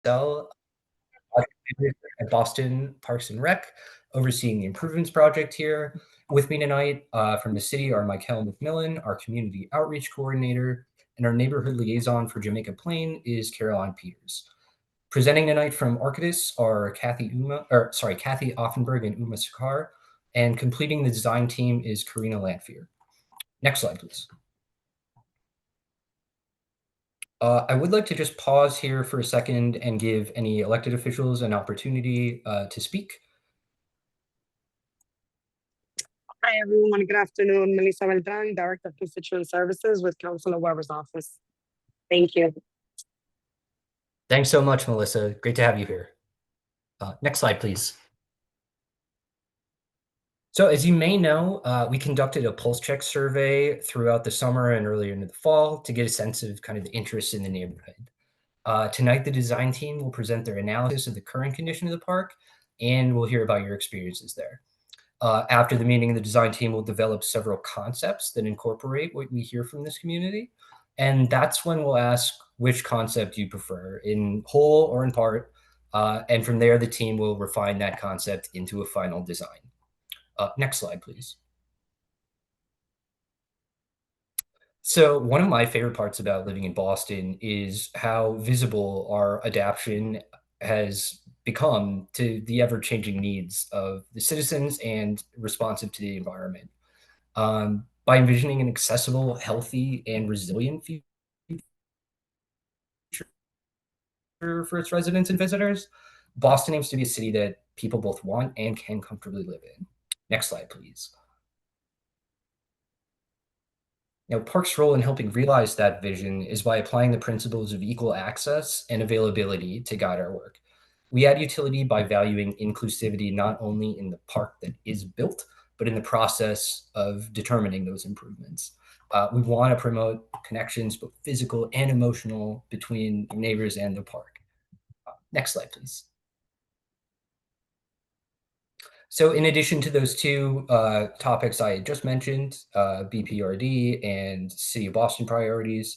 Cell at Boston Parks and Rec, overseeing the improvements project here. With me tonight from the city are Michael McMillan, our community outreach coordinator, and our neighborhood liaison for Jamaica Plain is Caroline Peters. Presenting tonight from Arcadis are Kathy Offenberg and Uma Sakar, and completing the design team is Karina Lanfear. Next slide, please. I would like to just pause here for a second and give any elected officials an opportunity to speak. Hi, everyone. Good afternoon. Melissa Beltran, Director of Constituent Services with Councilor Weber's office. Thank you. Thanks so much, Melissa. Great to have you here. Next slide, please. So as you may know, we conducted a pulse check survey throughout the summer and earlier into the fall to get a sense of kind of the interest in the neighborhood. Tonight, the design team will present their analysis of the current condition of the park, and we'll hear about your experiences there. After the meeting, the design team will develop several concepts that incorporate what we hear from this community. And that's when we'll ask which concept you prefer, in whole or in part. And from there, the team will refine that concept into a final design. Next slide, please. So one of my favorite parts about living in Boston is how visible our adaptation has become to the ever-changing needs of the citizens and responsive to the environment. By envisioning an accessible, healthy, and resilient future for its residents and visitors, Boston aims to be a city that people both want and can comfortably live in. Next slide, please. Now, Park's role in helping realize that vision is by applying the principles of equal access and availability to guide our work. We add utility by valuing inclusivity not only in the park that is built, but in the process of determining those improvements. We want to promote connections, both physical and emotional, between neighbors and the park. Next slide, please. So in addition to those two topics I just mentioned, BPRD and City of Boston priorities,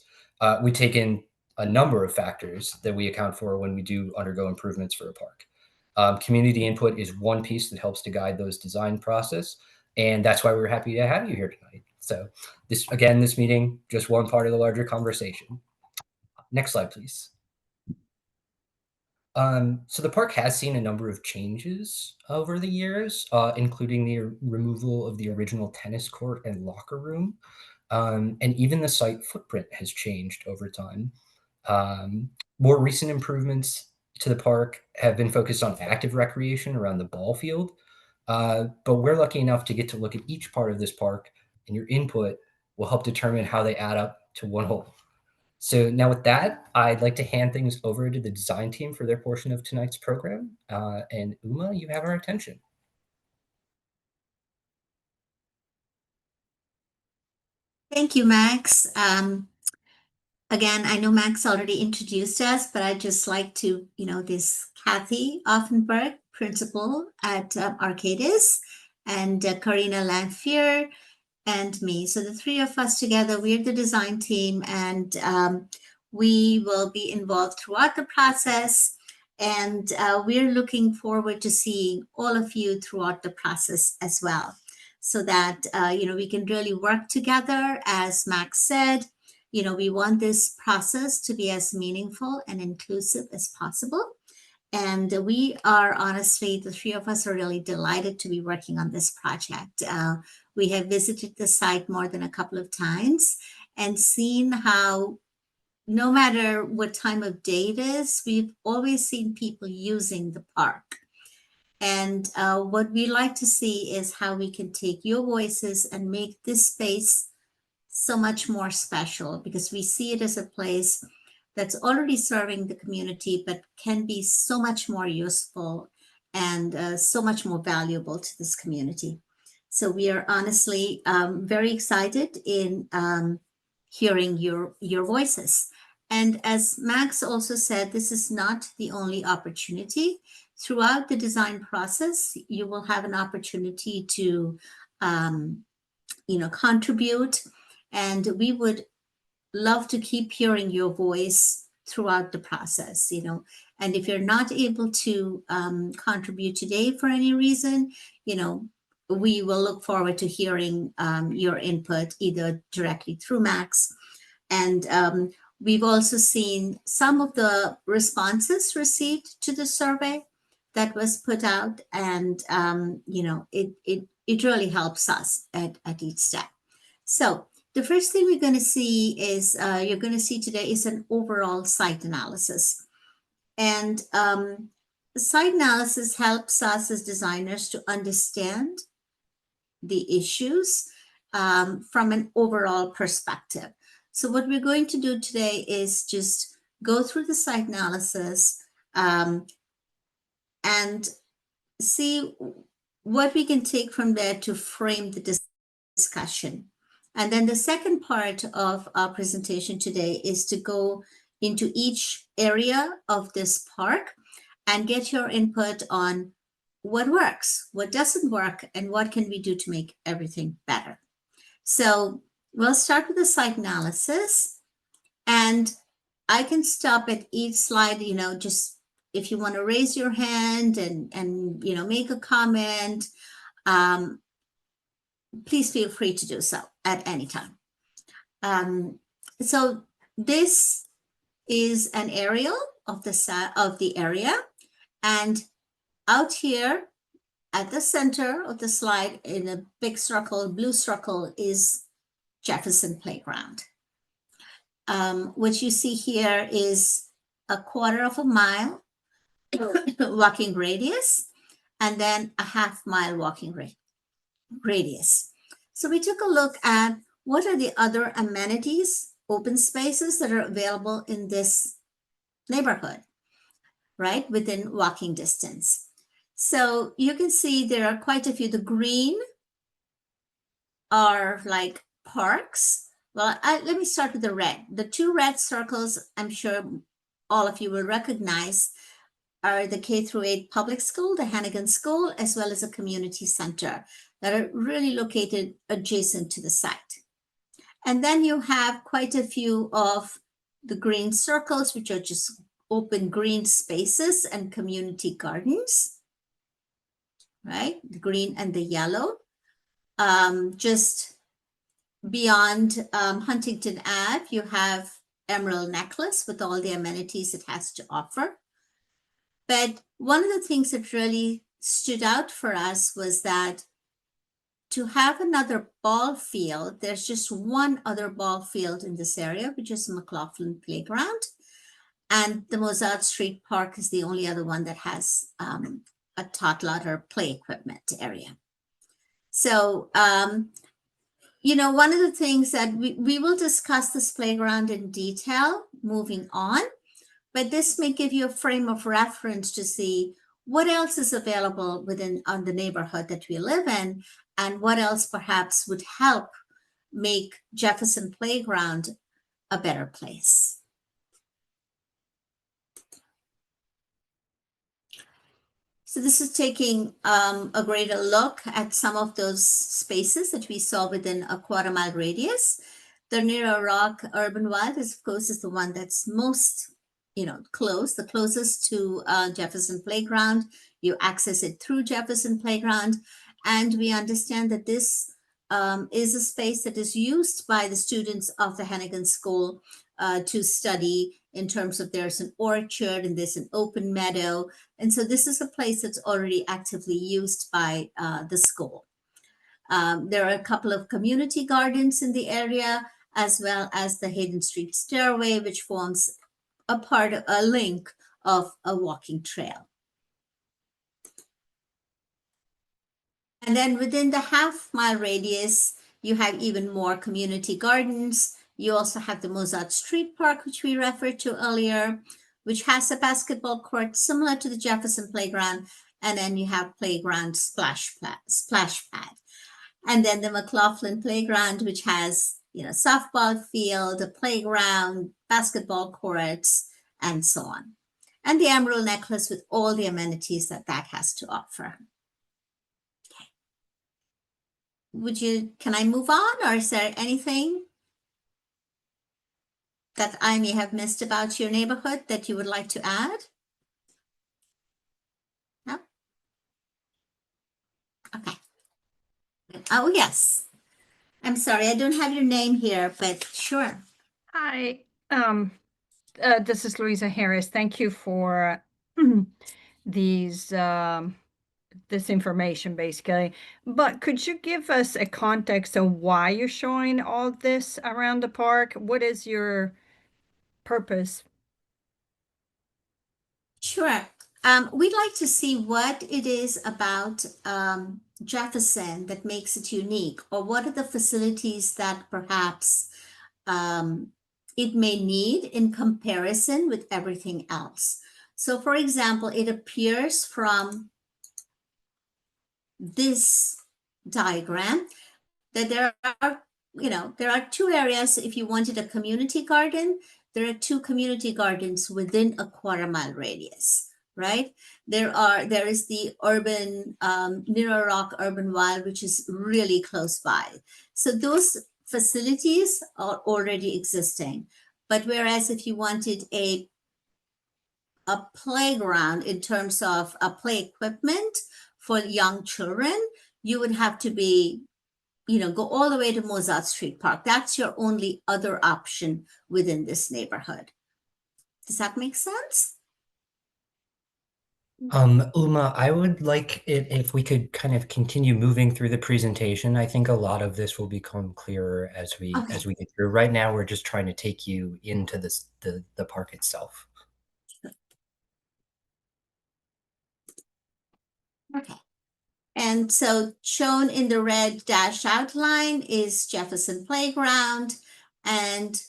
we take in a number of factors that we account for when we do undergo improvements for a park. Community input is one piece that helps to guide those design process, and that's why we're happy to have you here tonight. So this meeting, just one part of the larger conversation. Next slide, please. So the park has seen a number of changes over the years, including the removal of the original tennis court and locker room. And even the site footprint has changed over time. More recent improvements to the park have been focused on active recreation around the ball field. But we're lucky enough to get to look at each part of this park, and your input will help determine how they add up to one whole. So now with that, I'd like to hand things over to the design team for their portion of tonight's program. And Uma, you have our attention. Thank you, Max. Again, I know Max already introduced us, but I'd just like to, this Kathy Offenberg, principal at Arcadis, and Karina Lanfear, and me. So the three of us together, we're the design team, and we will be involved throughout the process. And we're looking forward to seeing all of you throughout the process as well, so that, we can really work together. As Max said, we want this process to be as meaningful and inclusive as possible. And we are honestly, the three of us are really delighted to be working on this project. We have visited the site more than a couple of times and seen how, no matter what time of day it is, we've always seen people using the park. And what we like to see is how we can take your voices and make this space so much more special, because we see it as a place that's already serving the community, but can be so much more useful and so much more valuable to this community. So we are honestly very excited in hearing your voices. And as Max also said, this is not the only opportunity. Throughout the design process, you will have an opportunity to, contribute. And we would love to keep hearing your voice throughout the process, And if you're not able to contribute today for any reason, we will look forward to hearing your input either directly through Max. And we've also seen some of the responses received to the survey that was put out, and it really helps us at each step. So the first thing we're going to see is you're going to see today is an overall site analysis. And site analysis helps us as designers to understand the issues from an overall perspective. So what we're going to do today is just go through the site analysis and see what we can take from there to frame the discussion. And then the second part of our presentation today is to go into each area of this park and get your input on what works, what doesn't work, and what can we do to make everything better. So we'll start with the site analysis, and I can stop at each slide, just if you want to raise your hand and make a comment, please feel free to do so at any time. So this is an aerial of the area, and out here at the center of the slide in a big circle, blue circle, is Jefferson Playground. What you see here is a 1/4 mile walking radius, and then a 1/2 mile walking radius. So we took a look at what are the other amenities, open spaces that are available in this neighborhood, right, within walking distance. So you can see there are quite a few. The green are like parks. Well, let me start with the red. The 2 red circles, I'm sure all of you will recognize, are the K-8 public school, the Hannigan School, as well as a community center that are really located adjacent to the site. And then you have quite a few of the green circles, which are just open green spaces and community gardens, right? The green and the yellow. Just beyond Huntington Ave, you have Emerald Necklace with all the amenities it has to offer. But one of the things that really stood out for us was that to have another ball field, there's just one other ball field in this area, which is McLaughlin Playground. And the Mozart Street Park is the only other one that has a tot lot or play equipment area. So, one of the things that we will discuss this playground in detail moving on, but this may give you a frame of reference to see what else is available on the neighborhood that we live in, and what else perhaps would help make Jefferson Playground a better place. So this is taking a greater look at some of those spaces that we saw within a 1/4 mile radius. The Nero Rock Urban Wild, of course, is the one that's most close, the closest to Jefferson Playground. You access it through Jefferson Playground. And we understand that this is a space that is used by the students of the Hannigan School to study, in terms of there's an orchard and there's an open meadow. And so this is a place that's already actively used by the school. There are a couple of community gardens in the area, as well as the Hayden Street Stairway, which forms a link of a walking trail. And then within the 1/2 mile radius, you have even more community gardens. You also have the Mozart Street Park, which we referred to earlier, which has a basketball court similar to the Jefferson Playground. And then you have playground splash pad. And then the McLaughlin Playground, which has softball field, a playground, basketball courts, and so on. And the Emerald Necklace with all the amenities that has to offer. Can I move on, or is there anything that I may have missed about your neighborhood that you would like to add? Oh, yes. I'm sorry, I don't have your name here, but sure. Hi, this is Louisa Harris. Thank you for these this information basically. But could you give us a context of why you're showing all this around the park? What is your purpose? Sure. We'd like to see what it is about Jefferson that makes it unique, or what are the facilities that perhaps it may need in comparison with everything else. So, for example, it appears from this diagram that there are, there are two areas. If you wanted a community garden, there are two community gardens within a quarter-mile radius, right? There is the urban Nira Rock Urban Wild, which is really close by. So those facilities are already existing. But whereas if you wanted a playground in terms of a play equipment for young children, you would have to be, go all the way to Mozart Street Park. That's your only other option within this neighborhood. Does that make sense? Uma, I would like it if we could kind of continue moving through the presentation. I think a lot of this will become clearer as we get through. Right now, we're just trying to take you into the park itself. Okay. And so shown in the red dashed outline is Jefferson Playground. And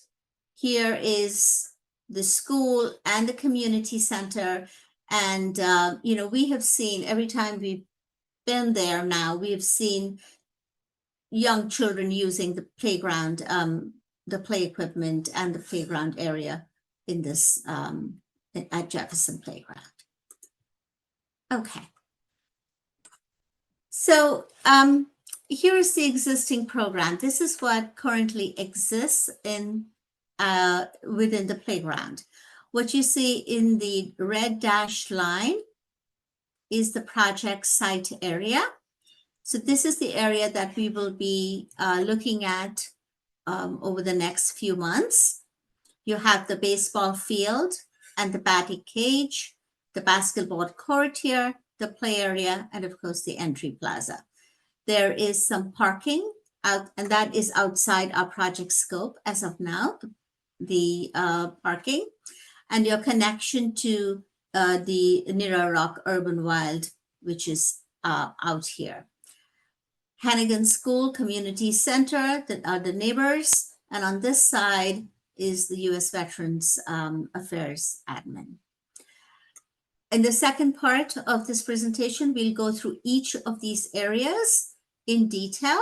here is the school and the community center. And, we have seen every time we've been there now, we have seen young children using the playground, the play equipment and the playground area in this, at Jefferson Playground. Okay. So here is the existing program. This is what currently exists in within the playground. What you see in the red dashed line is the project site area. So this is the area that we will be looking at over the next few months. You have the baseball field and the batting cage, the basketball court here, the play area, and of course the entry plaza. There is some parking out, and that is outside our project scope as of now, the parking, and your connection to the Nira Rock Urban Wild, which is out here. Hannigan School Community Center, that are the neighbors, and on this side is the U.S. Veterans Affairs admin. In the second part of this presentation, we'll go through each of these areas in detail.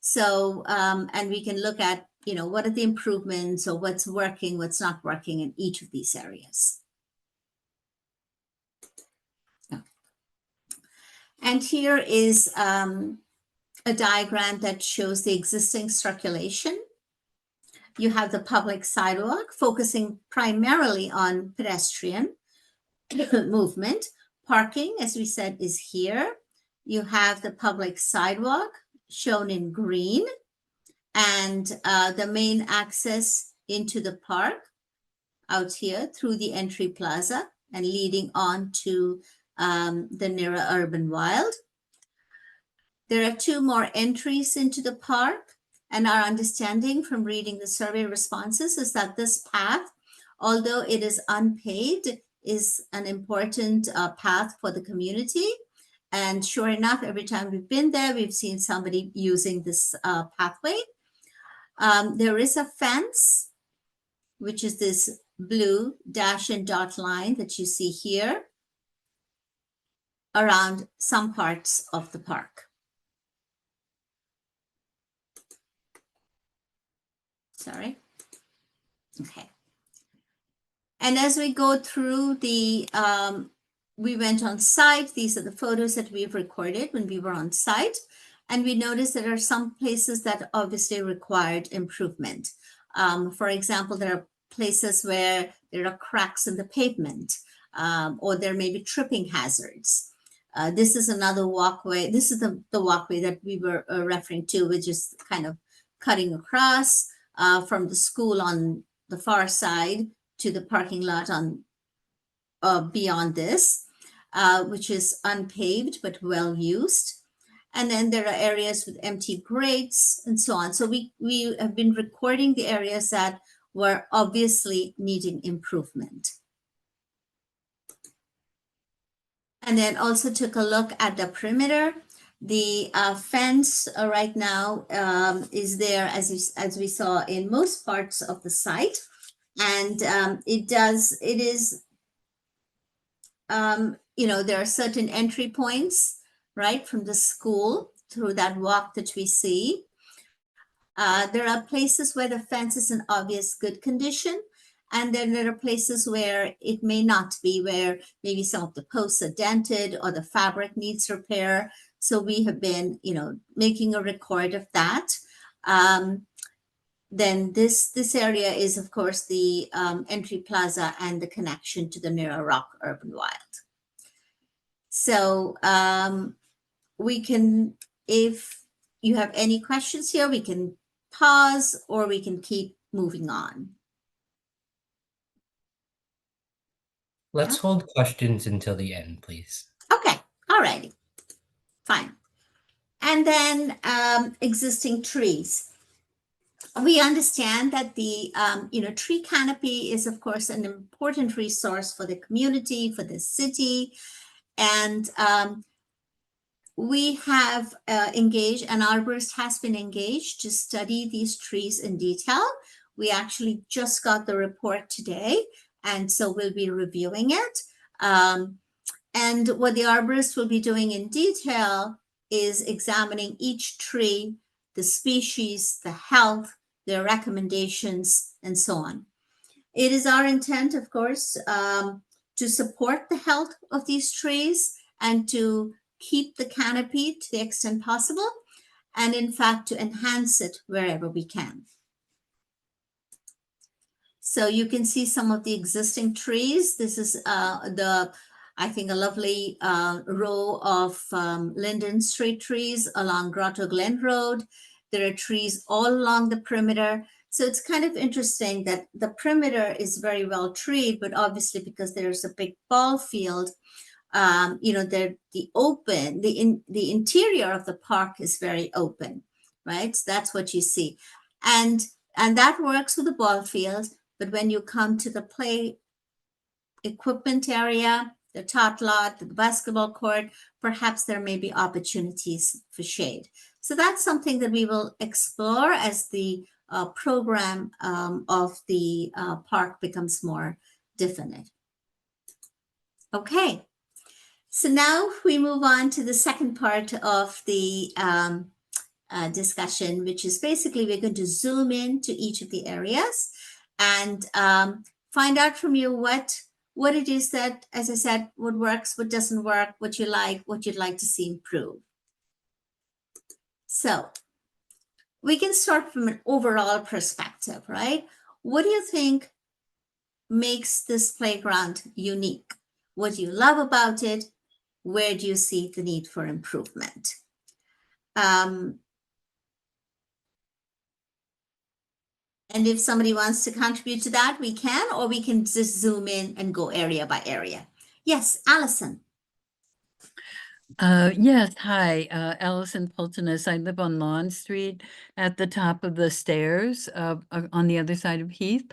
So, and we can look at, what are the improvements or what's working, what's not working in each of these areas. And here is a diagram that shows the existing circulation. You have the public sidewalk focusing primarily on pedestrian movement. Parking, as we said, is here. You have the public sidewalk shown in green, and the main access into the park out here through the entry plaza and leading on to the Nira Urban Wild. There are two more entries into the park, and our understanding from reading the survey responses is that this path, although it is unpaved, is an important path for the community. And sure enough, every time we've been there, we've seen somebody using this pathway. There is a fence, which is this blue dash and dot line that you see here around some parts of the park. Sorry. Okay. And as we go through the, we went on site. These are the photos that we've recorded when we were on site. And we noticed there are some places that obviously required improvement. For example, there are places where there are cracks in the pavement, or there may be tripping hazards. This is another walkway. This is the walkway that we were referring to, which is kind of cutting across from the school on the far side to the parking lot on beyond this, which is unpaved but well used. And then there are areas with empty grates and so on. So we have been recording the areas that were obviously needing improvement. And then also took a look at the perimeter. The fence right now is there as we saw in most parts of the site. And it is, there are certain entry points, right, from the school through that walk that we see. There are places where the fence is in obvious good condition. And then there are places where it may not be, where maybe some of the posts are dented or the fabric needs repair. So we have been, making a record of that. Then this area is, of course, the entry plaza and the connection to the Mirror Rock Urban Wild. So we can, if you have any questions here, we can pause or we can keep moving on. Let's hold questions until the end, please. Okay, all righty, fine. And then existing trees. We understand that the tree canopy is, of course, an important resource for the community, for the city, and we have engaged, an arborist has been engaged to study these trees in detail. We actually just got the report today, and so we'll be reviewing it. And what the arborist will be doing in detail is examining each tree, the species, the health, their recommendations, and so on. It is our intent, of course, to support the health of these trees and to keep the canopy to the extent possible, and in fact, to enhance it wherever we can. So you can see some of the existing trees. This is I think, a lovely row of Linden Street trees along Grotto Glen Road. There are trees all along the perimeter. So it's kind of interesting that the perimeter is very well treed, but obviously because there's a big ball field, the interior of the park is very open, right? So that's what you see. And that works with the ball field, but when you come to the play equipment area, the tot lot, the basketball court, perhaps there may be opportunities for shade. So that's something that we will explore as the program of the park becomes more definite. Okay, so now we move on to the second part of the discussion, which is basically we're going to zoom in to each of the areas and find out from you what it is that, as I said, what works, what doesn't work, what you like, what you'd like to see improve. So we can start from an overall perspective, right? What do you think makes this playground unique? What do you love about it? Where do you see the need for improvement? And if somebody wants to contribute to that, we can, or we can just zoom in and go area by area. Yes, Allison. Yes, hi, Allison Pultenus. I live on Lawn Street at the top of the stairs on the other side of Heath.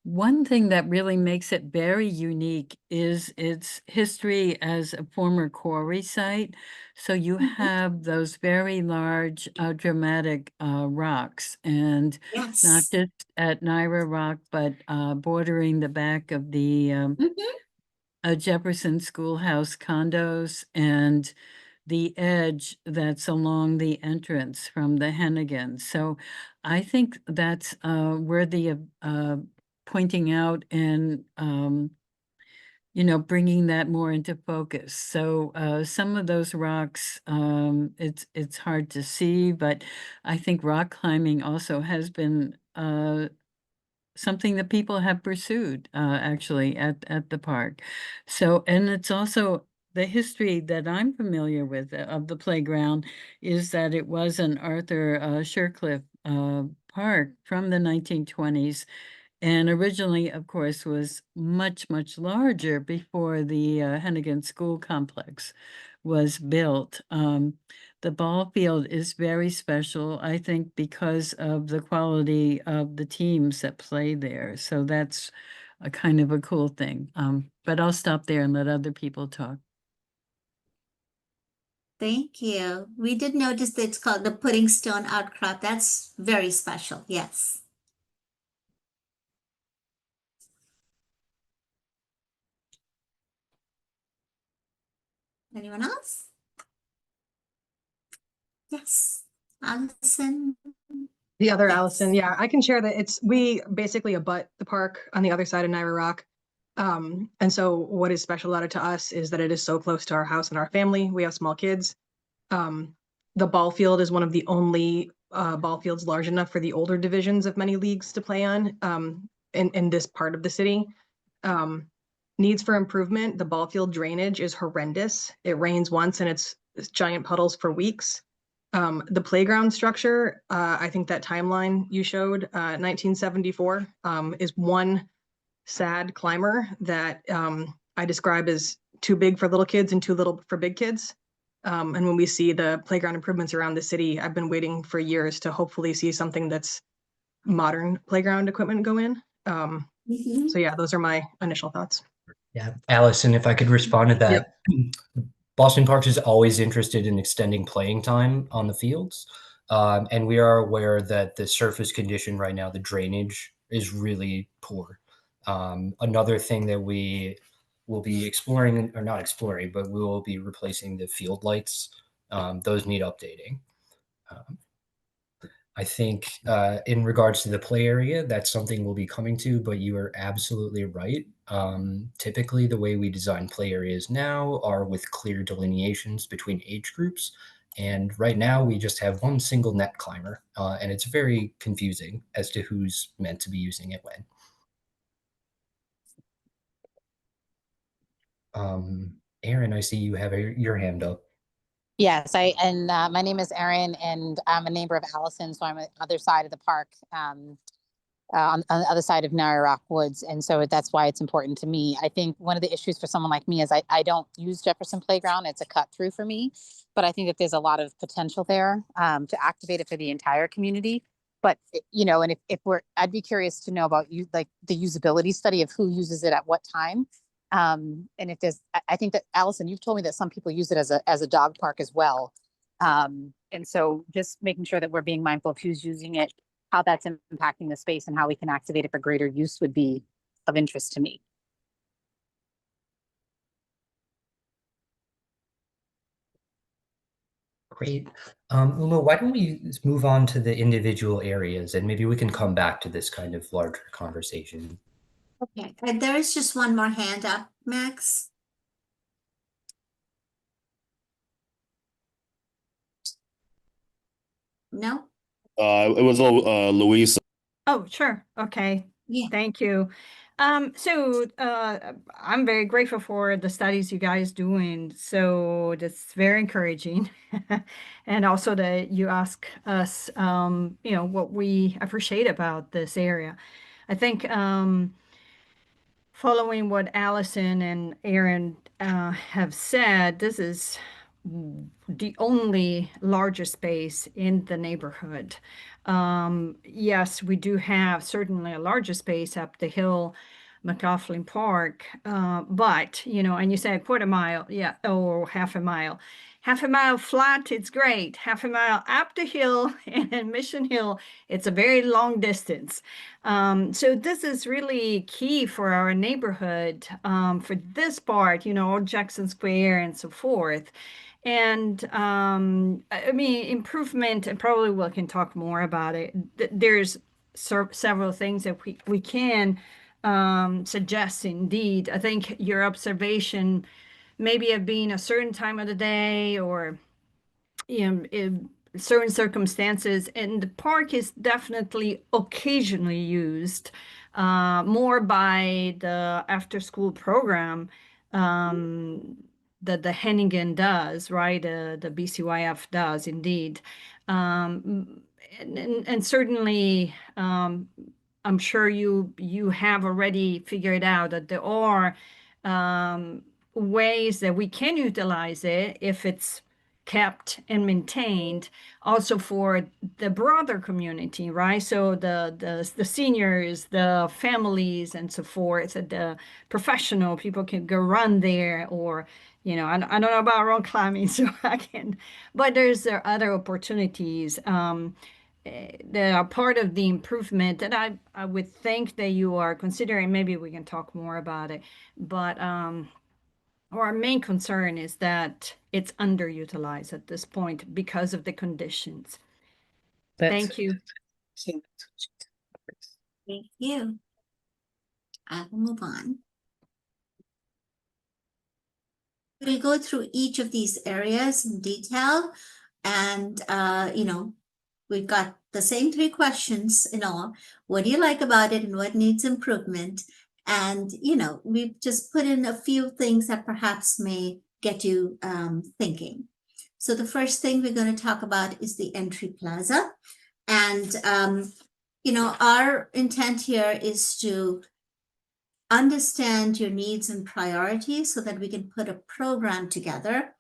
One thing that really makes it very unique is its history as a former quarry site. So you have those very large, dramatic rocks, and Yes. not just at Naira Rock, but bordering the back of the Jefferson schoolhouse condos and the edge that's along the entrance from the Hennigan. So I think that's worthy of pointing out and bringing that more into focus. So some of those rocks, it's hard to see, but I think rock climbing also has been something that people have pursued actually at the park. So, and it's also the history that I'm familiar with of the playground is that it was an Arthur Shercliffe park from the 1920s. And originally, of course, was much, much larger before the Hennigan School Complex was built. The ball field is very special, I think, because of the quality of the teams that play there. So that's a kind of a cool thing. But I'll stop there and let other people talk. Thank you. We did notice that it's called the Pudding Stone Outcrop. That's very special. Yes. Anyone else? Yes. Allison. The other Yes. Allison, yeah, I can share that we basically abut the park on the other side of Naira Rock. And so what is special about it to us is that it is so close to our house and our family. We have small kids. The ball field is one of the only ball fields large enough for the older divisions of many leagues to play on in this part of the city. Needs for improvement, the ball field drainage is horrendous. It rains once and it's giant puddles for weeks. The playground structure, I think that timeline you showed, 1974, is one sad climber that I describe as too big for little kids and too little for big kids. And when we see the playground improvements around the city, I've been waiting for years to hopefully see something that's modern playground equipment go in. So yeah, those are my initial thoughts. Yeah, Allison, if I could respond to that. Boston Parks is always interested in extending playing time on the fields. And we are aware that the surface condition right now, the drainage is really poor. Another thing that we will be exploring, or not exploring, but we will be replacing the field lights. Those need updating. I think in regards to the play area, that's something we'll be coming to, but you are absolutely right. Typically, the way we design play areas now are with clear delineations between age groups. And right now, we just have one single net climber, and it's very confusing as to who's meant to be using it when. Aaron, I see you have your hand up. Yes, my name is Erin, and I'm a neighbor of Allison, so I'm on the other side of the park, on the other side of Narrow Rock Woods, and so that's why it's important to me. I think one of the issues for someone like me is I don't use Jefferson Playground; it's a cut through for me. But I think that there's a lot of potential there to activate it for the entire community. But and I'd be curious to know about you, like the usability study of who uses it at what time. And if I think that Allison, you've told me that some people use it as a dog park as well. And so just making sure that we're being mindful of who's using it, how that's impacting the space, and how we can activate it for greater use would be of interest to me. Great. Uma, why don't we move on to the individual areas and maybe we can come back to this kind of larger conversation. Okay, there is just one more hand up, Max. No? It was Louisa. Oh, sure. Okay. Yeah. Thank you. So I'm very grateful for the studies you guys doing. So that's very encouraging. And also that you ask us, what we appreciate about this area. I think following what Allison and Aaron have said, this is the only larger space in the neighborhood. Yes, we do have certainly a larger space up the hill, McLaughlin Park, but, and you say a quarter mile, yeah, or half a mile. Half a mile flat, it's great. Half a mile up the hill and Mission Hill, it's a very long distance. So this is really key for our neighborhood, for this part, Old Jackson Square and so forth. And I mean, improvement, and probably we can talk more about it. There's several things that we can suggest indeed. I think your observation maybe of being a certain time of the day or in certain circumstances, and the park is definitely occasionally used more by the after school program, that the Hennigan does, right? The BCYF does indeed. And certainly, I'm sure you have already figured out that there are ways that we can utilize it if it's kept and maintained also for the broader community, right? So the seniors, the families, and so forth, the professional people can go run there, or I don't know about rock climbing, so I can, but there are other opportunities that are part of the improvement that I would think that you are considering. Maybe we can talk more about it, but our main concern is that it's underutilized at this point because of the conditions. Thank you. Thank you. I will move on. We go through each of these areas in detail, and we've got the same 3 questions in all. What do you like about it and what needs improvement? And we've just put in a few things that perhaps may get you thinking. So the first thing we're going to talk about is the entry plaza. And our intent here is to understand your needs and priorities so that we can put a program together.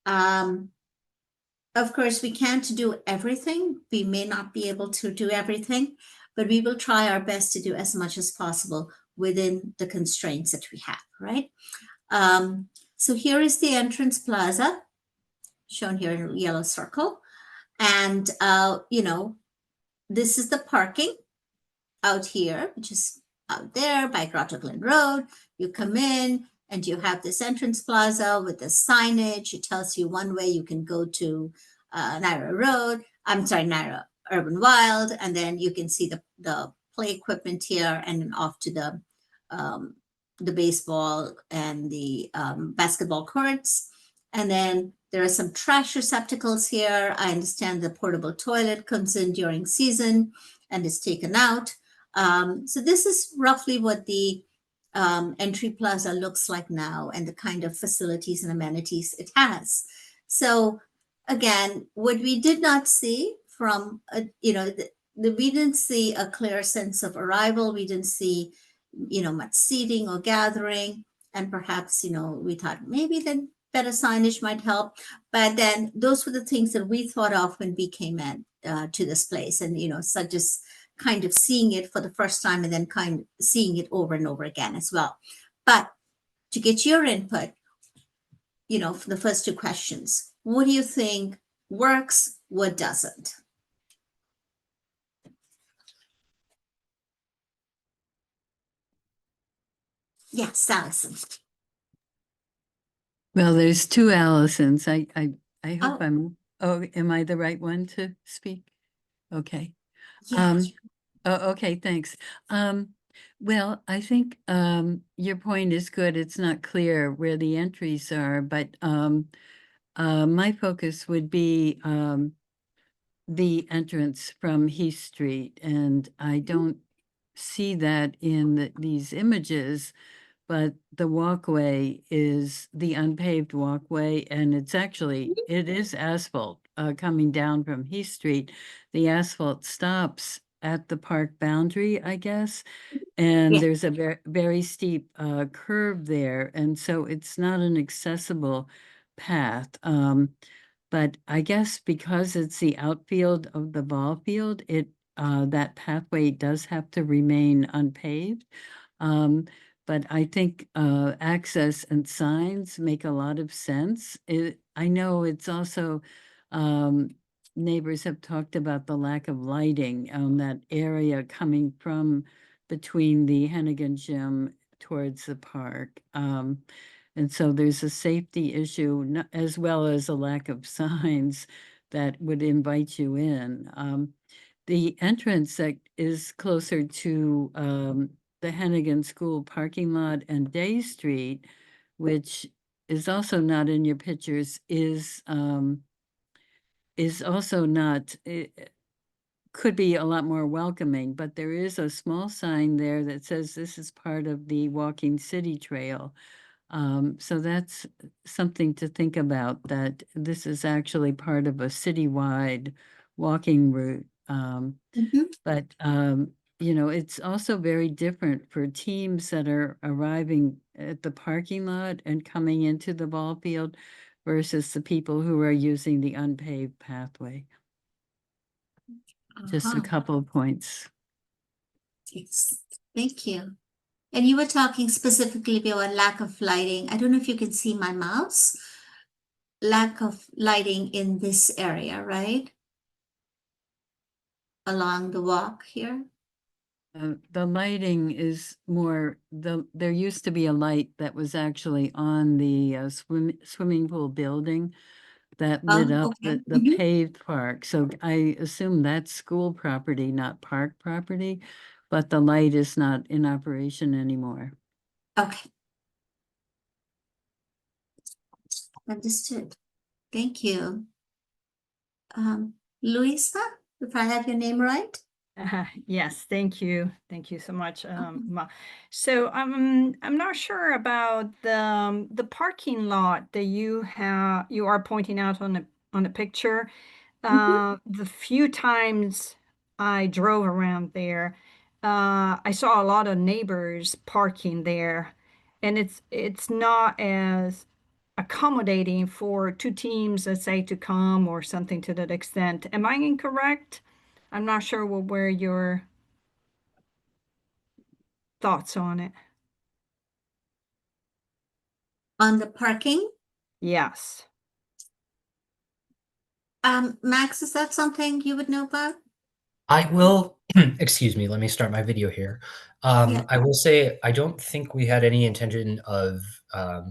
Of course, we can't do everything. We may not be able to do everything, but we will try our best to do as much as possible within the constraints that we have, right? So here is the entrance plaza, shown here in a yellow circle. And, this is the parking out here, which is out there by Grotto Glen Road. You come in and you have this entrance plaza with the signage. It tells you one way you can go to Naira Road. I'm sorry, Naira Urban Wild. And then you can see the play equipment here and then off to the baseball and the basketball courts. And then there are some trash receptacles here. I understand the portable toilet comes in during season and is taken out. So this is roughly what the entry plaza looks like now and the kind of facilities and amenities it has. So again, what we did not see from, we didn't see a clear sense of arrival. We didn't see, much seating or gathering. And perhaps, we thought maybe then better signage might help. But then those were the things that we thought of when we came in to this place. And, such as kind of seeing it for the first time and then kind of seeing it over and over again as well. But to get your input, for the first 2 questions, what do you think works? What doesn't? Yes, Allison. Well, there's 2 Allisons. I hope Oh. am I the right one to speak? Okay. Yes. Okay, thanks. Well, I think your point is good. It's not clear where the entries are, but my focus would be the entrance from Heath Street, and I don't see that in these images, but the walkway is the unpaved walkway, and it is asphalt coming down from Heath Street. The asphalt stops at the park boundary, I guess, and Yeah. there's a very steep curve there, and so it's not an accessible path. But I guess because it's the outfield of the ball field, that pathway does have to remain unpaved. But I think access and signs make a lot of sense. I know it's also neighbors have talked about the lack of lighting on that area coming from between the Hennigan Gym towards the park. And so there's a safety issue as well as a lack of signs that would invite you in. The entrance that is closer to the Hennigan School parking lot and Day Street, which is also not in your pictures, is also not, it could be a lot more welcoming, but there is a small sign there that says this is part of the Walking City Trail. So that's something to think about, that this is actually part of a citywide walking route. Mhm. But it's also very different for teams that are arriving at the parking lot and coming into the ball field versus the people who are using the unpaved pathway. Just a Uh-huh. couple of points. Yes, thank you. And you were talking specifically about lack of lighting. I don't know if you can see my mouse. Lack of lighting in this area, right? Along the walk here. The lighting is more, there used to be a light that was actually on the swimming pool building that lit up Okay. the paved park. So I assume that's school property, not park property, but the light is not in operation anymore. Okay. Understood. Thank you. Luisa, if I have your name right? Yes, thank you. Thank you so much. So I'm not sure about the parking lot that you are pointing out on the picture. The few times I drove around there, I saw a lot of neighbors parking there, and it's not as accommodating for two teams, let's say, to come or something to that extent. Am I incorrect? I'm not sure what were your thoughts on it. On the parking? Yes. Max, is that something you would know about? I will, excuse me, let me start my video here. Yeah. I will say I don't think we had any intention of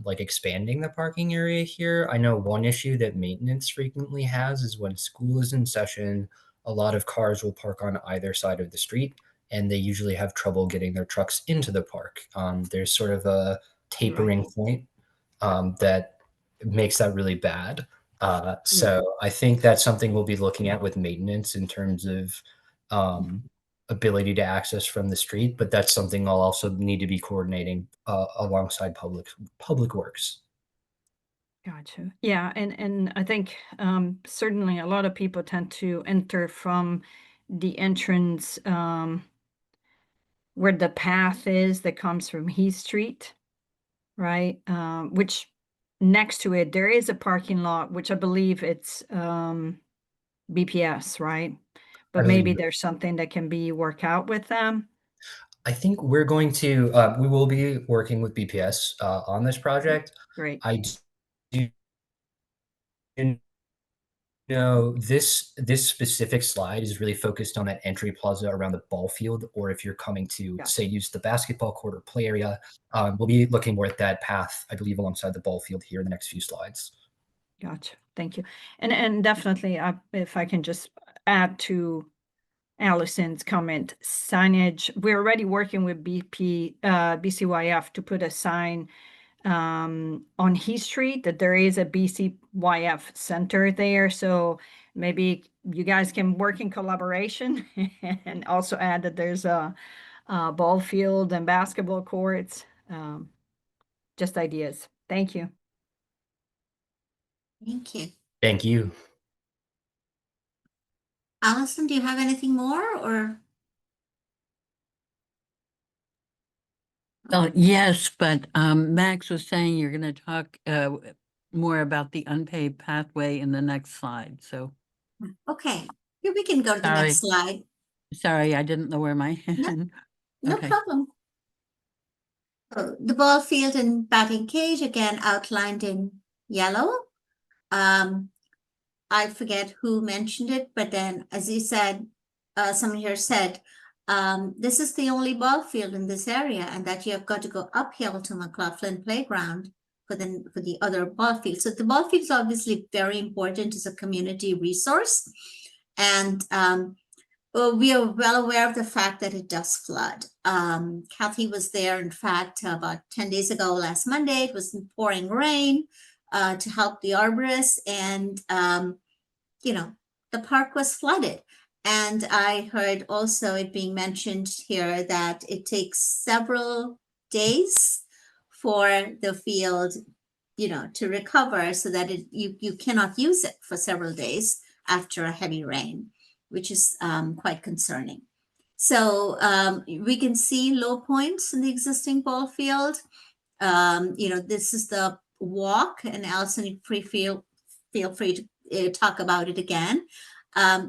like expanding the parking area here. I know one issue that maintenance frequently has is when school is in session, a lot of cars will park on either side of the street, and they usually have trouble getting their trucks into the park. There's sort of a tapering point that makes that really bad. So I think that's something we'll be looking at with maintenance in terms of ability to access from the street, but that's something I'll also need to be coordinating alongside public works. Gotcha. Yeah, and I think certainly a lot of people tend to enter from the entrance where the path is that comes from Heath Street, right? Which next to it there is a parking lot, which I believe it's BPS, right? I But maybe believe there's something that can be worked out with them. I think we're going to we will be working with BPS on this project. Great. I do know this specific slide is really focused on that entry plaza around the ball field, or if you're coming to Gotcha. say use the basketball court or play area, we'll be looking more at that path, I believe, alongside the ball field here in the next few slides. Gotcha. Thank you. And definitely, if I can just add to Allison's comment, signage. We're already working with BCYF to put a sign on Heath Street that there is a BCYF center there. So maybe you guys can work in collaboration and also add that there's a ball field and basketball courts. Just ideas. Thank you. Thank you. Thank you. Allison, do you have anything more or? Yes, but Max was saying you're going to talk more about the unpaved pathway in the next slide. So Okay, here we can go to the next slide. sorry, I didn't lower my No, hand. no Okay. problem. So the ball field and batting cage again outlined in yellow. I forget who mentioned it, but then as you said, someone here said, this is the only ball field in this area, and that you have got to go uphill to McLaughlin Playground for the other ball field. So the ball field is obviously very important as a community resource, and well, we are well aware of the fact that it does flood. Kathy was there, in fact, about 10 days ago, last Monday. It was pouring rain to help the arborists, and the park was flooded. And I heard also it being mentioned here that it takes several days for the field, to recover so that you cannot use it for several days after a heavy rain, which is quite concerning. So we can see low points in the existing ball field. This is the walk, and Allison, feel free to talk about it again.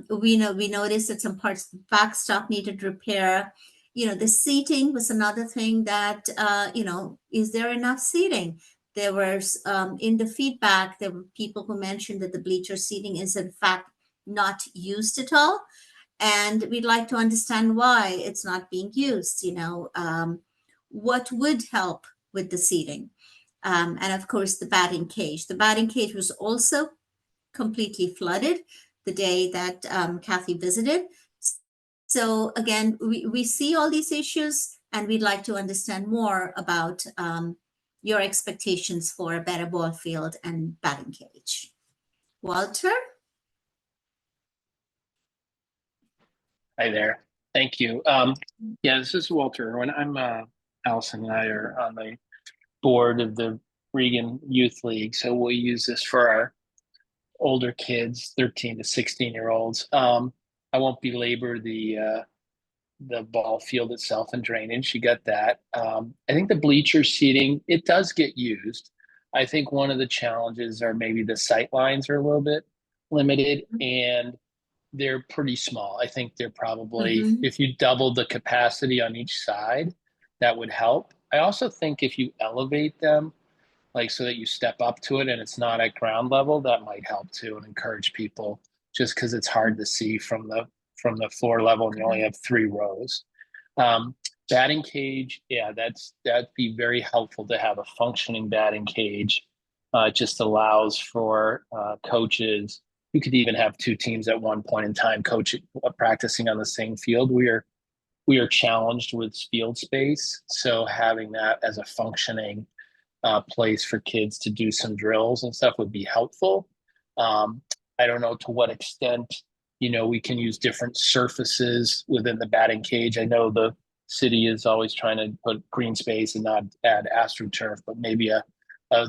We noticed that some parts of the backstop needed repair. The seating was another thing that, is there enough seating? There was, in the feedback, there were people who mentioned that the bleacher seating is in fact not used at all. And we'd like to understand why it's not being used, what would help with the seating. And of course, the batting cage. The batting cage was also completely flooded the day that Kathy visited. So again, we see all these issues, and we'd like to understand more about your expectations for a better ball field and batting cage. Walter? Hi there. Thank you. Yeah, this is Walter. When Allison and I are on the board of the Regan Youth League, so we'll use this for our older kids, 13 to 16-year-olds. I won't belabor the ball field itself and drainage. You got that. I think the bleacher seating, it does get used. I think one of the challenges are maybe the sight lines are a little bit limited, and they're pretty small. I think they're probably, if you doubled the capacity on each side, that would help. I also think if you elevate them, like so that you step up to it and it's not at ground level, that might help too and encourage people, just because it's hard to see from the floor level and you only have 3 rows. Batting cage, yeah, that'd be very helpful to have a functioning batting cage. It just allows for coaches. You could even have 2 teams at one point in time practicing on the same field. We are challenged with field space, so having that as a functioning place for kids to do some drills and stuff would be helpful. I don't know to what extent we can use different surfaces within the batting cage. I know the city is always trying to put green space and not add AstroTurf, but maybe a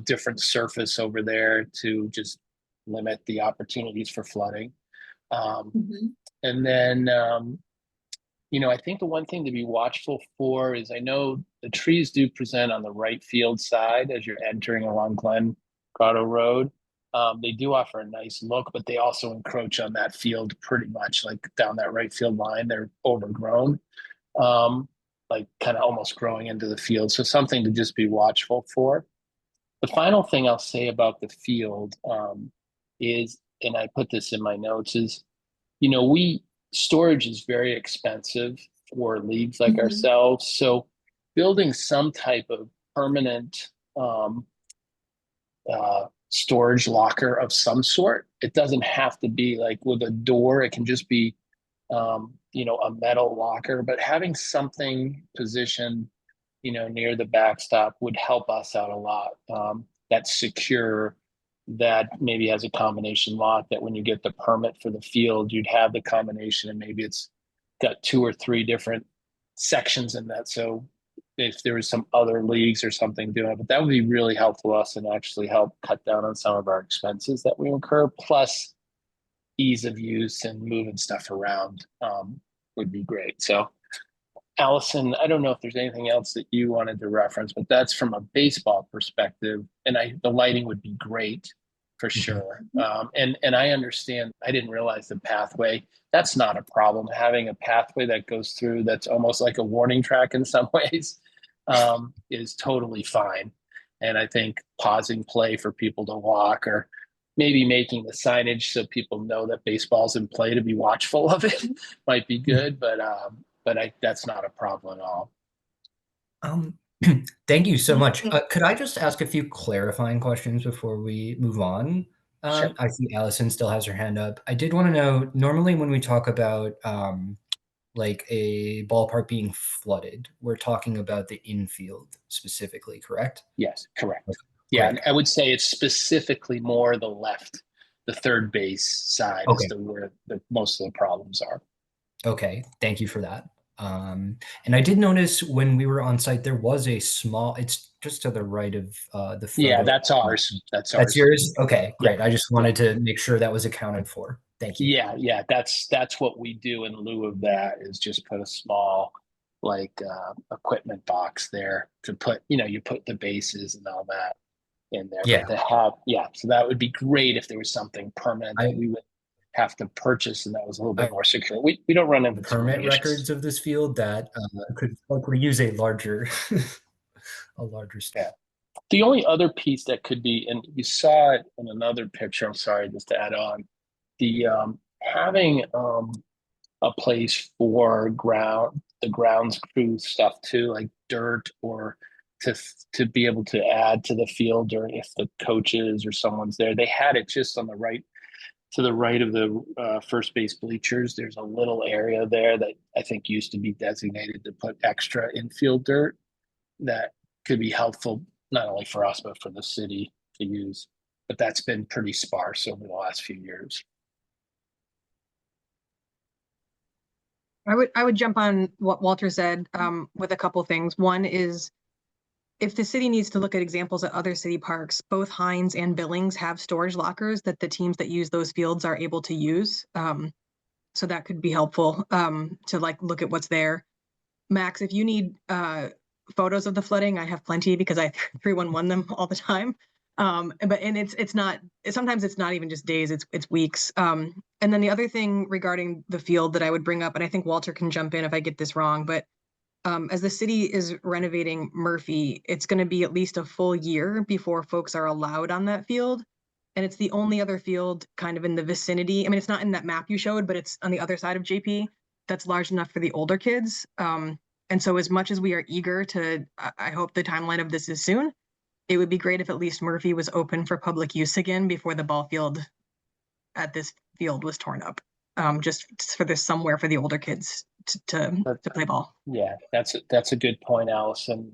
different surface over there to just limit the opportunities for flooding. And then, I think the one thing to be watchful for is I know the trees do present on the right field side as you're entering along Glen Grotto Road. They do offer a nice look, but they also encroach on that field pretty much, like down that right field line. They're overgrown, like kind of almost growing into the field. So something to just be watchful for. The final thing I'll say about the field is, and I put this in my notes, is, storage is very expensive for leagues like ourselves. So building some type of permanent storage locker of some sort, it doesn't have to be like with a door. It can just be, a metal locker, but having something positioned, near the backstop would help us out a lot. That's secure, that maybe has a combination lock, that when you get the permit for the field, you'd have the combination, and maybe it's got 2 or 3 different sections in that. So if there was some other leagues or something doing it, but that would be really helpful to us and actually help cut down on some of our expenses that we incur, plus ease of use and moving stuff around would be great. So Allison, I don't know if there's anything else that you wanted to reference, but that's from a baseball perspective, and the lighting would be great for sure. And I understand, I didn't realize the pathway, that's not a problem. Having a pathway that goes through, that's almost like a warning track in some ways, is totally fine. And I think pausing play for people to walk, or maybe making the signage so people know that baseball's in play to be watchful of it might be good, but that's not a problem at all. Thank you so much. Could I just ask a few clarifying questions before we move on? Sure. I see Allison still has her hand up. I did want to know, normally when we talk about like a ballpark being flooded, we're talking about the infield specifically, correct? Yes, correct. Okay, Yeah, great. and I would say it's specifically more the left, the third base side Okay. is where most of the problems are. Okay, thank you for that. And I did notice when we were on site, there was a small, it's just to the right of the Yeah, photo. that's ours. That's That's ours. yours? Okay, Yeah. great. I just wanted to make sure that was accounted for. Thank you. Yeah, that's what we do in lieu of that, is just put a small like equipment box there to put, you put the bases and all that in there. Yeah. But to have, so that would be great if there was something permanent that we would have to purchase and that was a little bit more secure. We don't run into too Permit many issues. records of this field that could hopefully use a larger Yeah. The only other piece that could be, and you saw it in another picture, I'm sorry, just to add on, the having a place for the grounds crew stuff too, like dirt, or to be able to add to the field, or if the coaches or someone's there. They had it just on the right, to the right of the first base bleachers. There's a little area there that I think used to be designated to put extra infield dirt that could be helpful, not only for us, but for the city to use. But that's been pretty sparse over the last few years. I would jump on what Walter said with a couple things. One is, if the city needs to look at examples at other city parks, both Hines and Billings have storage lockers that the teams that use those fields are able to use. So that could be helpful to like look at what's there. Max, if you need photos of the flooding, I have plenty because I 311 them all the time. But it's not, sometimes it's not even just days, it's weeks. And then the other thing regarding the field that I would bring up, and I think Walter can jump in if I get this wrong, but as the city is renovating Murphy, it's going to be at least a full year before folks are allowed on that field. And it's the only other field kind of in the vicinity. I mean, it's not in that map you showed, but it's on the other side of JP that's large enough for the older kids. And so as much as we are eager to, I hope the timeline of this is soon, it would be great if at least Murphy was open for public use again before the ball field at this field was torn up. Just for this somewhere for the older kids to play ball. Yeah, that's a good point, Allison.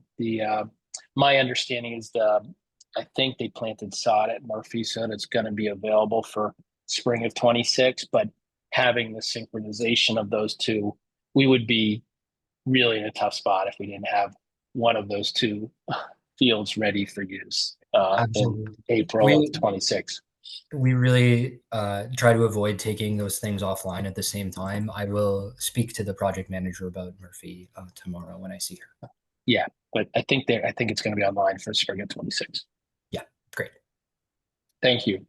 My understanding is I think they planted sod at Murphy, so it's going to be available for spring of 26. But having the synchronization of those two, we would be really in a tough spot if we didn't have one of those two fields ready for use in April of 26. We really try to avoid taking those things offline at the same time. I will speak to the project manager about Murphy tomorrow when I see her. Yeah, but I think it's going to be online for spring of 26. Yeah, great. Thank you.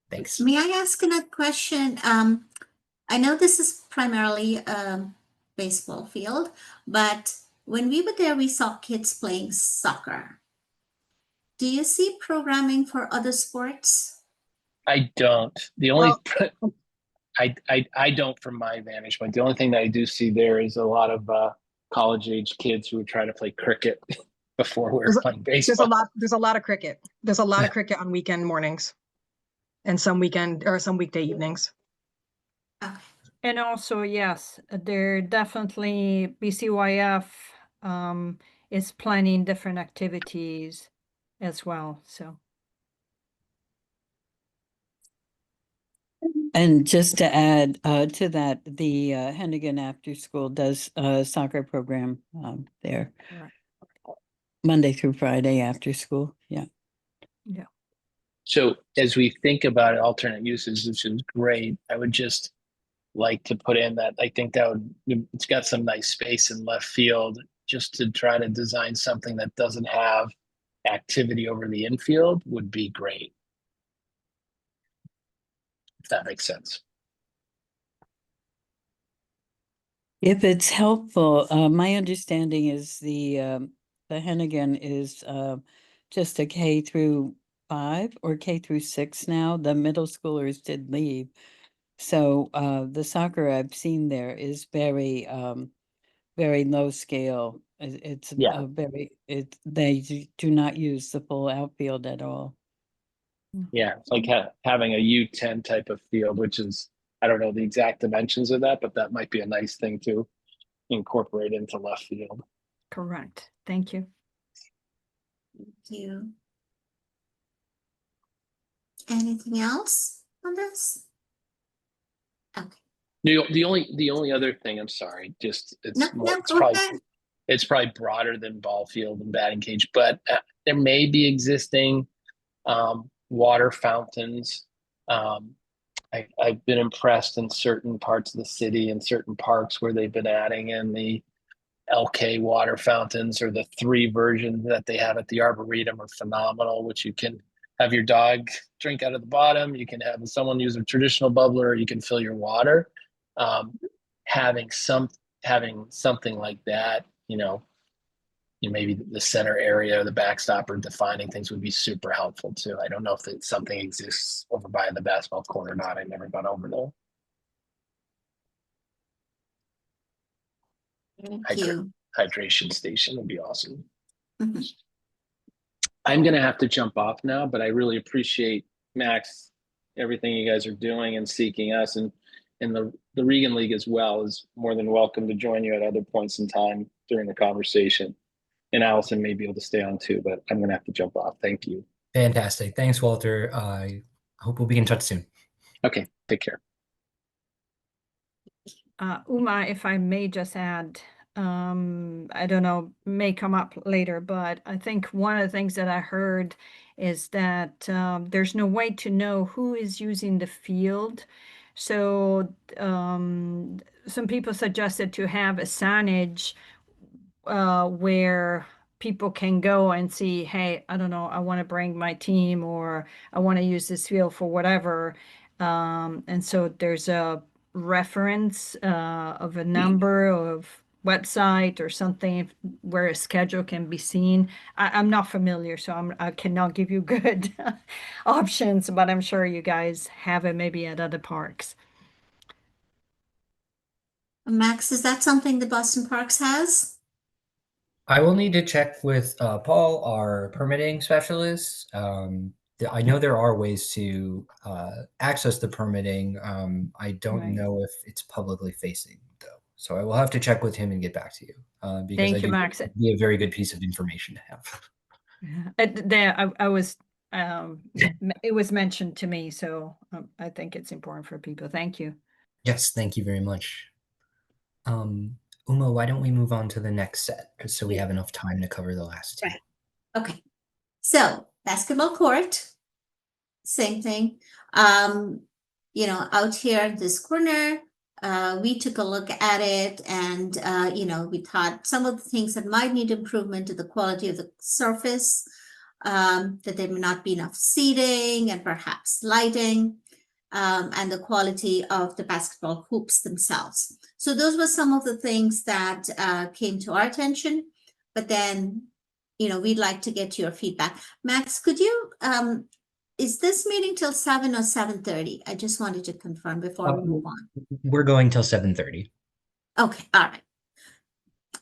Thanks. May I ask another question? I know this is primarily a baseball field, but when we were there, we saw kids playing soccer. Do you see programming for other sports? I don't. The only I don't, from my vantage point. The only thing that I do see there is a lot of college age kids who would try to play cricket before we were playing baseball. There's a lot of cricket. There's a lot of cricket on weekend mornings and some weekday evenings. Okay. And also, yes, there definitely BCYF is planning different activities as well. So. And just to add to that, the Hennigan After School does a soccer program there. Right. Monday through Friday after school. Yeah. Yeah. So as we think about alternate uses, which is great, I would just like to put in that I think it's got some nice space in left field, just to try to design something that doesn't have activity over the infield would be great. If that makes sense. If it's helpful, my understanding is the Hennigan is just a K through 5 or K through 6 now. The middle schoolers did leave. So the soccer I've seen there is very very low scale. It's they do not use the full outfield at all. Yeah, it's like having a U10 type of field, which is, I don't know the exact dimensions of that, but that might be a nice thing to incorporate into left field. Correct. Thank you. Thank you. Anything else on this? Okay. The only other thing, I'm sorry, just it's No, more, no, it's go probably ahead. it's probably broader than ball field and batting cage, but there may be existing water fountains. I've been impressed in certain parts of the city and certain parks where they've been adding in the LK water fountains, or the 3 versions that they have at the Arboretum are phenomenal, which you can have your dog drink out of the bottom. You can have someone use a traditional bubbler, or you can fill your water. Um, having something like that, maybe the center area, the backstop, or defining things would be super helpful too. I don't know if something exists over by the basketball court or not. I never got over there. Thank you. Hydration station would be awesome. Mhm. I'm gonna have to jump off now, but I really appreciate, Max, everything you guys are doing and seeking us, and the Regan League as well is more than welcome to join you at other points in time during the conversation. And Allison may be able to stay on too, but I'm gonna have to jump off. Thank you. Fantastic. Thanks, Walter. I hope we'll be in touch soon. Okay, take care. Uma, if I may just add, I don't know, may come up later, but I think one of the things that I heard is that there's no way to know who is using the field. So some people suggested to have a signage where people can go and see, hey, I don't know, I want to bring my team, or I want to use this field for whatever. And so there's a reference of a number of website or something where a schedule can be seen. I'm not familiar, so I cannot give you good options, but I'm sure you guys have it maybe at other parks. Max, is that something the Boston Parks has? I will need to check with Paul, our permitting specialist. I know there are ways to access the permitting. I don't Right. know if it's publicly facing though, so I will have to check with him and get back to you because Thank I you, do think Max. it'd be a very good piece of information to have. I was it was mentioned to me, so I think it's important for people. Thank you. Yes, thank you very much. Uma, why don't we move on to the next set, so we have enough time to cover the last 2. Right. Okay. So basketball court, same thing. Out here in this corner, we took a look at it, and we thought some of the things that might need improvement to the quality of the surface, that there may not be enough seating and perhaps lighting, and the quality of the basketball hoops themselves. So those were some of the things that came to our attention. But then, we'd like to get your feedback. Max, could you, is this meeting till 7 or 7:30? I just wanted to confirm before we move on. We're going till 7:30. Okay, all right.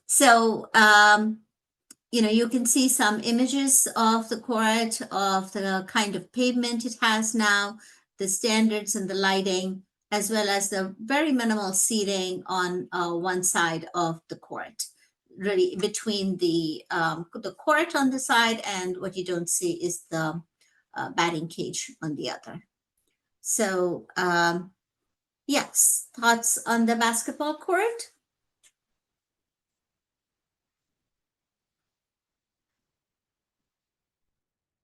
So, you can see some images of the court, of the kind of pavement it has now, the standards and the lighting, as well as the very minimal seating on one side of the court, really between the court on the side, and what you don't see is the batting cage on the other. So, yes, thoughts on the basketball court?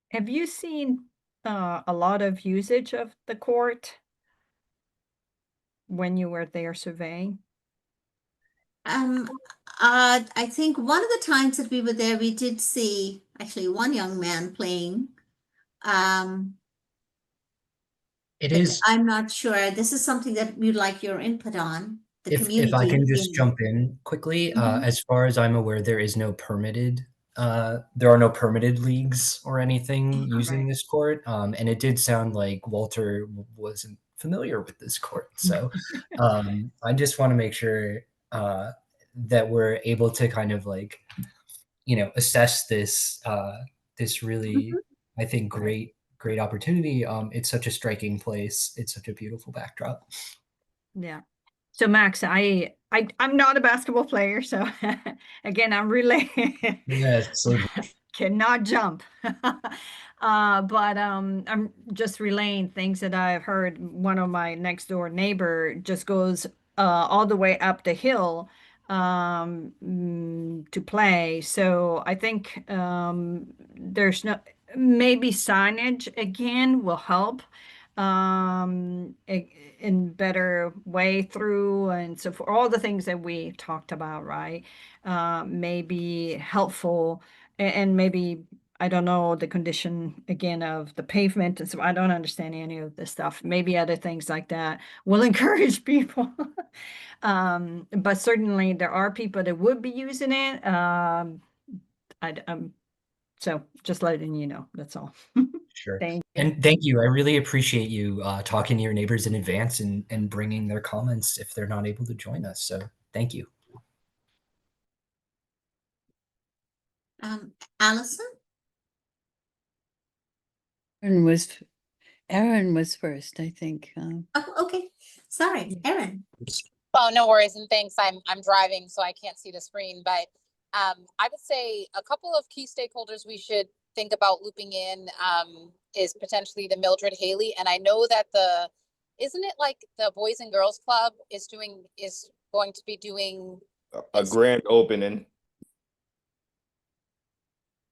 Have you seen a lot of usage of the court when you were there surveying? I think one of the times that we were there, we did see actually one young man playing. It But is. I'm not sure. This is something that we'd like your input on. The If I can community. just jump in quickly, Mhm. as far as I'm aware, there are no permitted leagues or anything using Right. this court. And it did sound like Walter wasn't familiar with this court. So I just want to make sure that we're able to kind of assess this really, Mhm. I think, great opportunity. It's such a striking place. It's such a beautiful backdrop. Yeah. So Max, I'm not a basketball player, so again, I'm really Yes, same. cannot jump. But I'm just relaying things that I've heard. One of my next door neighbor just goes all the way up the hill to play. So I think there's no, maybe signage again will help in better way through, and so for all the things that we talked about, right? May be helpful, and maybe I don't know the condition again of the pavement, and so I don't understand any of this stuff. Maybe other things like that will encourage people. But certainly there are people that would be using it. So just letting you know, that's all. Sure. Thank you. And thank you. I really appreciate you talking to your neighbors in advance and bringing their comments if they're not able to join us. So thank you. Allison? Aaron was first, I think. Oh, okay. Sorry, Erin. Oh, no worries, and thanks. I'm driving, so I can't see the screen, but I would say a couple of key stakeholders we should think about looping in is potentially the Mildred Haley, and I know that isn't it like the Boys and Girls Club is going to be doing a grand opening.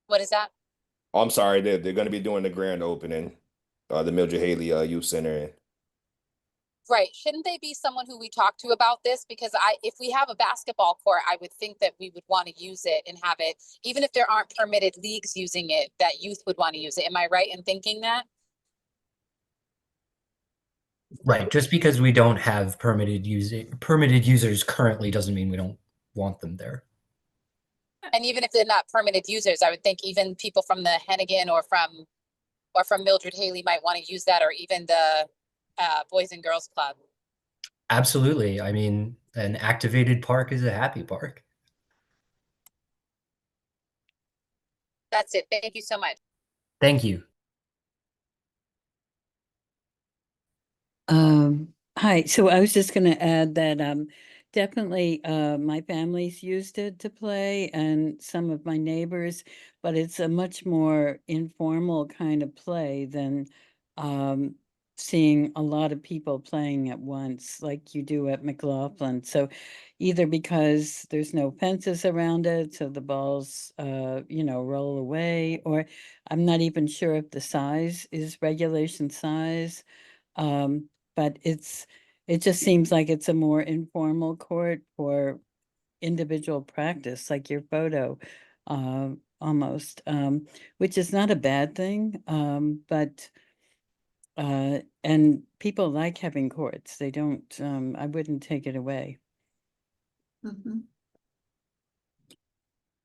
what is that? Oh, I'm sorry, they're going to be doing the grand opening, the Mildred Haley Youth Center. Right. Shouldn't they be someone who we talk to about this? Because if we have a basketball court, I would think that we would want to use it and have it, even if there aren't permitted leagues using it, that youth would want to use it. Am I right in thinking that? Right. Just because we don't have permitted users currently doesn't mean we don't want them there. And even if they're not permitted users, I would think even people from the Hennigan or from Mildred Haley might want to use that, or even the Boys and Girls Club. Absolutely. I mean, an activated park is a happy park. That's it. Thank you so much. Thank you. Hi. So I was just going to add that definitely my family's used it to play, and some of my neighbors, but it's a much more informal kind of play than seeing a lot of people playing at once like you do at McLaughlin. So either because there's no fences around it, so the balls roll away, or I'm not even sure if the size is regulation size. But it just seems like it's a more informal court for individual practice, like your photo, almost, which is not a bad thing. But and people like having courts. They don't, I wouldn't take it away. Mhm.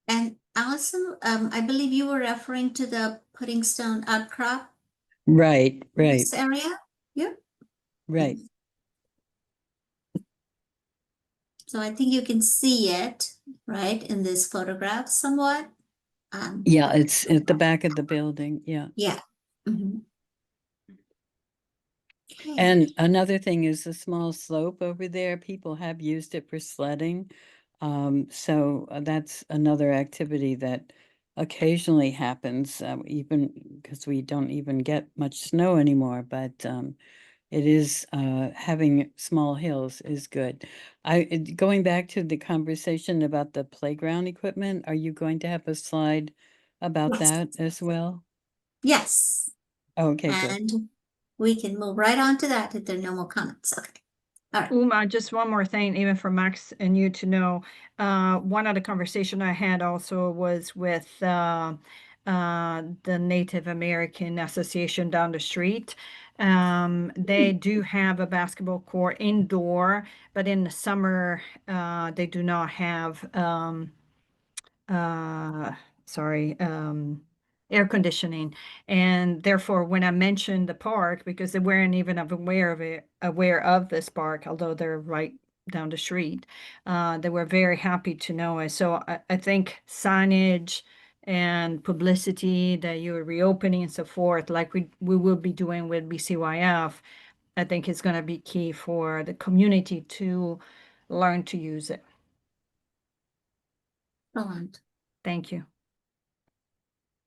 And Allison, I believe you were referring to the pudding stone outcrop Right, in right, this area? Yeah. right. So I think you can see it, right, in this photograph somewhat. Yeah, it's at the back of the building. Yeah. Yeah. Mhm. Okay. And another thing is the small slope over there. People have used it for sledding. So that's another activity that occasionally happens, even because we don't even get much snow anymore, but it is having small hills is good. Going back to the conversation about the playground equipment, are you going to have a slide about Yes. that as well? Yes. Okay, good. And we can move right on to that if there are no more comments. Okay. All right. Uma, just one more thing, even for Max and you to know. One other conversation I had also was with the Native American Association down the street. They do have a basketball court indoor, but in the summer, they do not have uh, sorry, air conditioning. And therefore, when I mentioned the park, because they weren't even aware of this park, although they're right down the street, they were very happy to know it. So I think signage and publicity that you're reopening and so forth, like we will be doing with BCYF, I think is going to be key for the community to learn to use it. Excellent. Thank you.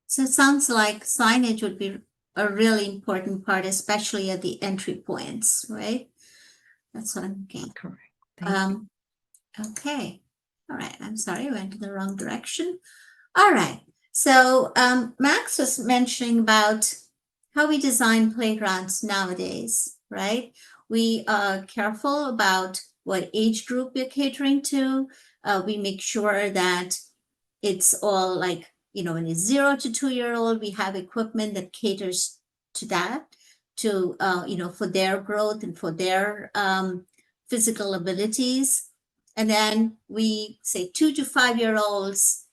So it sounds like signage would be a really important part, especially at the entry points, right? That's what I'm getting. Correct. Thank you. Okay. All right, I'm sorry, I went in the wrong direction. All right, so Max was mentioning about how we design playgrounds nowadays, right? We are careful about what age group we're catering to. We make sure that it's all like, when it's 0 to 2-year-old, we have equipment that caters to that, to, for their growth and for their physical abilities. And then we say 2 to 5-year-olds,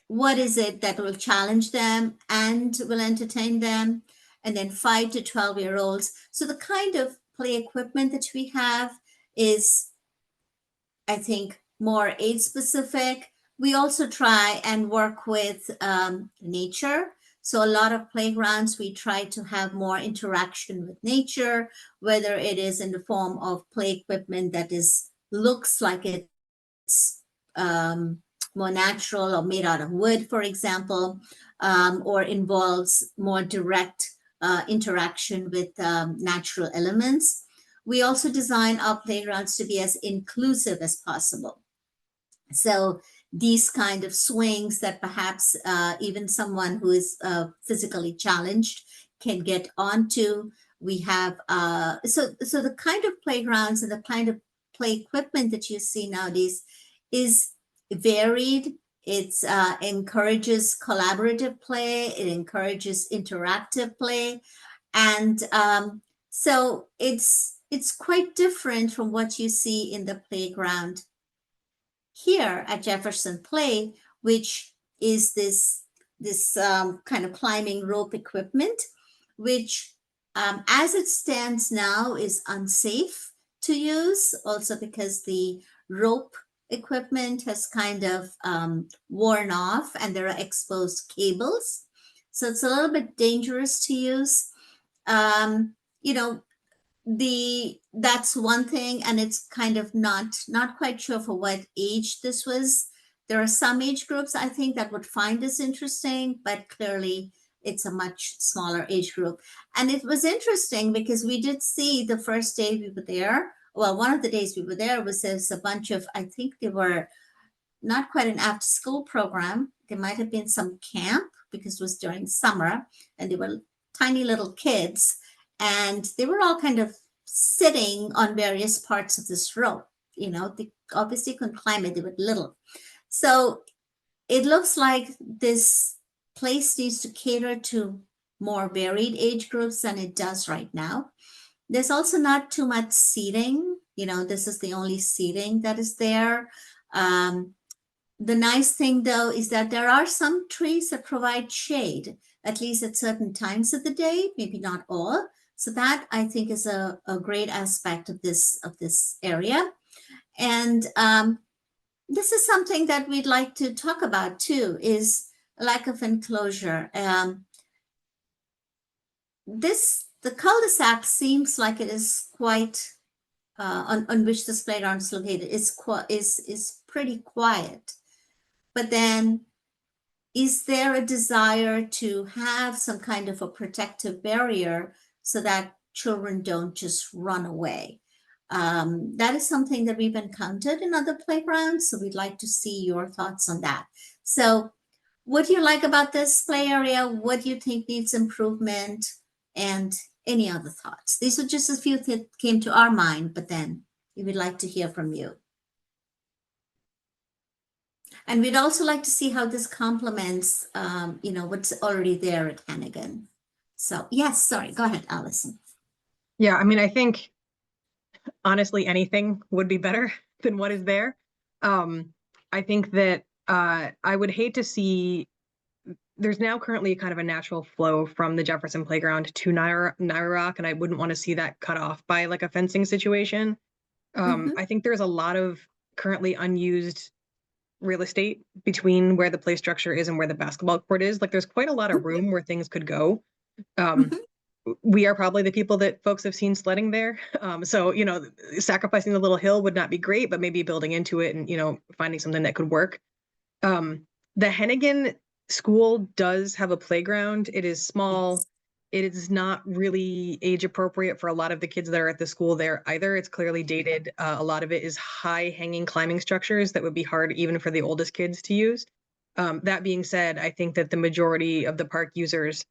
what is it that will challenge them and will entertain them? And then 5 to 12-year-olds. So the kind of play equipment that we have is, I think, more age specific. We also try and work with nature. So a lot of playgrounds, we try to have more interaction with nature, whether it is in the form of play equipment that looks like it's more natural or made out of wood, for example, or involves more direct interaction with natural elements. We also design our playgrounds to be as inclusive as possible. So these kind of swings that perhaps even someone who is physically challenged can get onto. We have so the kind of playgrounds and the kind of play equipment that you see nowadays is varied. It encourages collaborative play. It encourages interactive play, and so it's quite different from what you see in the playground here at Jefferson Play, which is this kind of climbing rope equipment, which as it stands now is unsafe to use, also because the rope equipment has kind of worn off and there are exposed cables. So it's a little bit dangerous to use. You know, that's one thing, and it's kind of not quite sure for what age this was. There are some age groups I think that would find this interesting, but clearly it's a much smaller age group. And it was interesting because we did see the first day we were there, well, one of the days we were there was there's a bunch of, I think they were not quite an after school program. There might have been some camp because it was during summer and they were tiny little kids and they were all kind of sitting on various parts of this rope. They obviously couldn't climb it, they were little. So it looks like this place needs to cater to more varied age groups than it does right now. There's also not too much seating. This is the only seating that is there. The nice thing, though, is that there are some trees that provide shade, at least at certain times of the day, maybe not all. So that, I think, is a great aspect of this area. And this is something that we'd like to talk about, too, is lack of enclosure. The cul-de-sac seems like it is quite, on which this playground is located, is pretty quiet. But then, is there a desire to have some kind of a protective barrier so that children don't just run away? That is something that we've encountered in other playgrounds, so we'd like to see your thoughts on that. So what do you like about this play area? What do you think needs improvement? And any other thoughts? These are just a few that came to our mind, but then we would like to hear from you. And we'd also like to see how this complements, what's already there at Hannigan. So yes, sorry, go ahead, Allison. Yeah, I mean, I think honestly, anything would be better than what is there. I think that I would hate to see, there's now currently kind of a natural flow from the Jefferson playground to Naira Rock, and I wouldn't want to see that cut off by like a fencing situation. I think there's a lot of currently unused real estate between where the play structure is and where the basketball court is. Like there's quite a lot of room where things could go. We are probably the people that folks have seen sledding there. So, sacrificing the little hill would not be great, but maybe building into it and, finding something that could work. The Hannigan school does have a playground. It is small. it is not really age appropriate for a lot of the kids that are at the school there either. It's clearly dated. A lot of it is high hanging climbing structures that would be hard even for the oldest kids to use. That being said, I think that the majority of the park users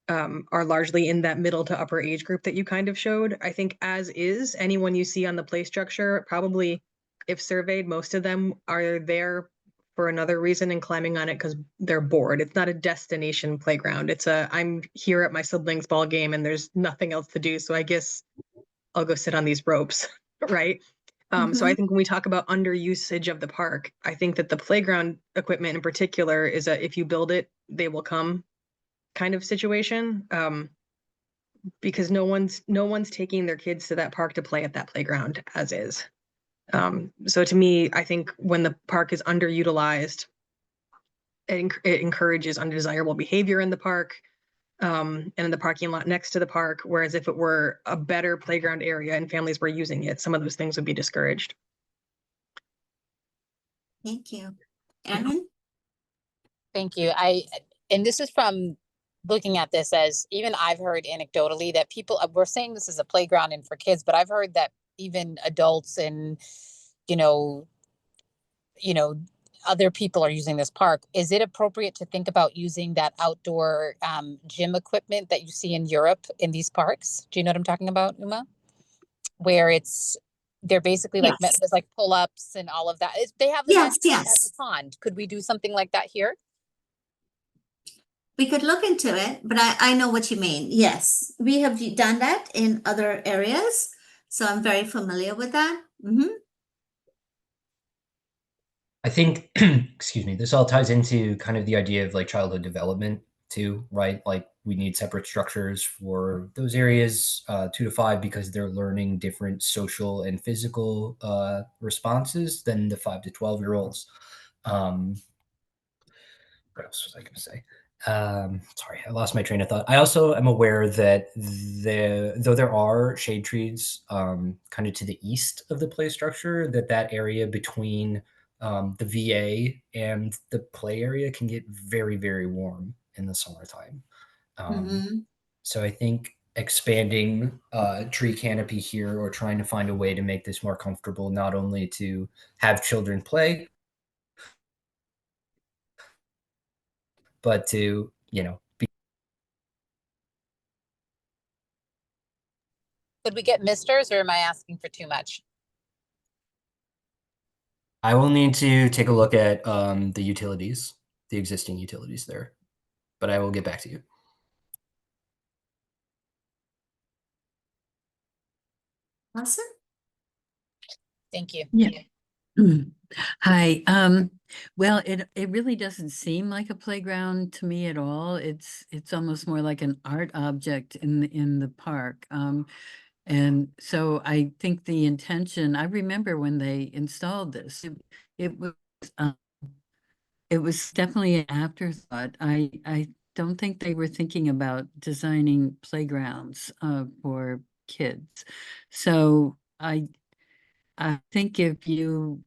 are largely in that middle to upper age group that you kind of showed. I think as is, anyone you see on the play structure, probably if surveyed, most of them are there for another reason and climbing on it because they're bored. It's not a destination playground. It's a, I'm here at my siblings' ball game and there's nothing else to do. So I guess I'll go sit on these ropes, right? So I think when we talk about under usage of the park, I think that the playground equipment in particular is a if you build it, they will come kind of situation. Because no one's taking their kids to that park to play at that playground as is. So to me, I think when the park is underutilized, it encourages undesirable behavior in the park and in the parking lot next to the park. Whereas if it were a better playground area and families were using it, some of those things would be discouraged. Thank you. Erin? Thank you. And this is from looking at this as even I've heard anecdotally that people, we're saying this is a playground and for kids, but I've heard that even adults and, you know, other people are using this park. Is it appropriate to think about using that outdoor gym equipment that you see in Europe in these parks? Do you know what I'm talking about, Uma? Where they're basically like, Yes. there's like pull-ups and all of that. They have the Yes, at the yes. pond. Could we do something like that here? We could look into it, but I know what you mean. Yes, we have done that in other areas, so I'm very familiar with that. I think, excuse me, this all ties into kind of the idea of like childhood development too, right? Like we need separate structures for those areas, 2 to 5, because they're learning different social and physical responses than the 5 to 12-year-olds. What else was I going to say? Sorry, I lost my train of thought. I also am aware that though there are shade trees kind of to the east of the play structure, that area between the VA and the play area can get very, very warm in the summertime. So I think expanding tree canopy here or trying to find a way to make this more comfortable, not only to have children play, but to, Could we get misters or am I asking for too much? I will need to take a look at the utilities, the existing utilities there, but I will get back to you. Awesome. Thank you. Yeah. Hi. Well, it really doesn't seem like a playground to me at all. It's almost more like an art object in the park. And so I think the intention, I remember when they installed this, it was um, it was definitely an afterthought. I don't think they were thinking about designing playgrounds for kids. So I think if you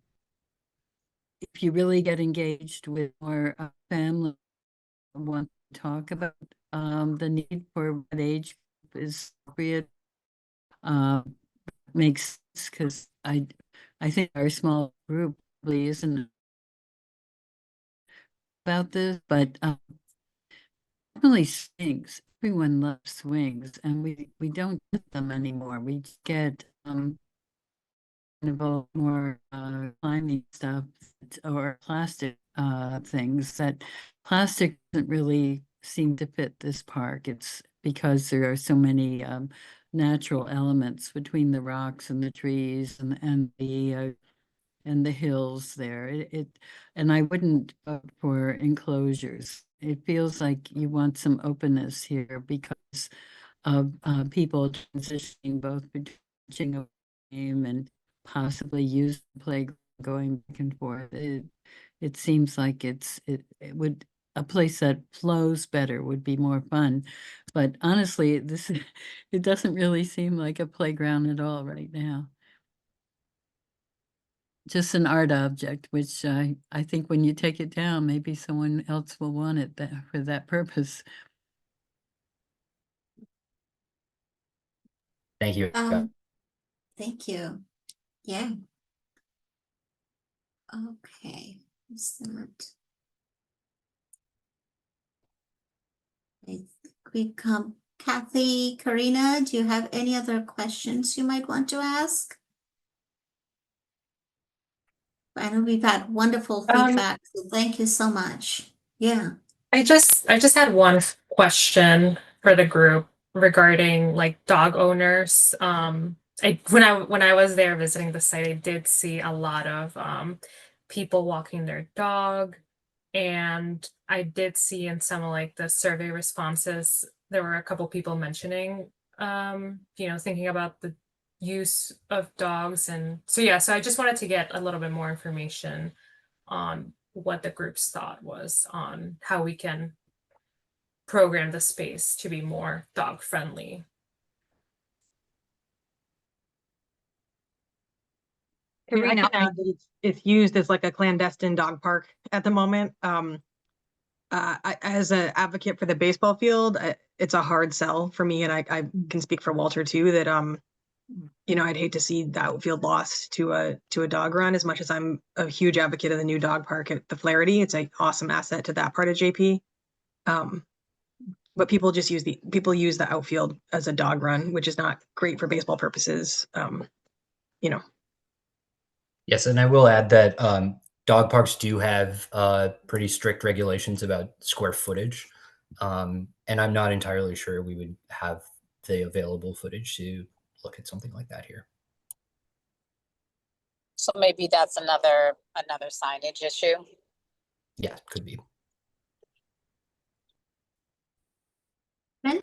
really get engaged with more family, want to talk about the need for what age group is appropriate, makes sense because I think our small group really isn't about this, but definitely swings. Everyone loves swings, and we don't get them anymore. We just get involve more climbing stuff or plastic things that plastic doesn't really seem to fit this park. It's because there are so many natural elements between the rocks and the trees and the hills there. And I wouldn't vote for enclosures. It feels like you want some openness here because of people transitioning both between watching a game and possibly use the playground going back and forth. It seems like it would a place that flows better would be more fun. But honestly, it doesn't really seem like a playground at all right now. Just an art object, which I think when you take it down, maybe someone else will want it for that purpose. Thank you. Thank you. Yeah. Okay. We come, Kathy, Karina, do you have any other questions you might want to ask? I know we've had wonderful feedback, so thank you so much. Yeah. I just had one question for the group regarding like dog owners. When I was there visiting the site, I did see a lot of people walking their dog, and I did see in some of like the survey responses, there were a couple people mentioning thinking about the use of dogs. And so yeah, so I just wanted to get a little bit more information on what the group's thought was on how we can program the space to be more dog friendly. I mean, I can add that it's used as like a clandestine dog park at the moment. As an advocate for the baseball field, it's a hard sell for me, and I can speak for Walter too, that I'd hate to see the outfield lost to a dog run. As much as I'm a huge advocate of the new dog park at the Flaherty, it's an awesome asset to that part of JP. But people use the outfield as a dog run, which is not great for baseball purposes. Yes, and I will add that dog parks do have pretty strict regulations about square footage, and I'm not entirely sure we would have the available footage to look at something like that here. So maybe that's another signage issue. Yeah, could be. Ben?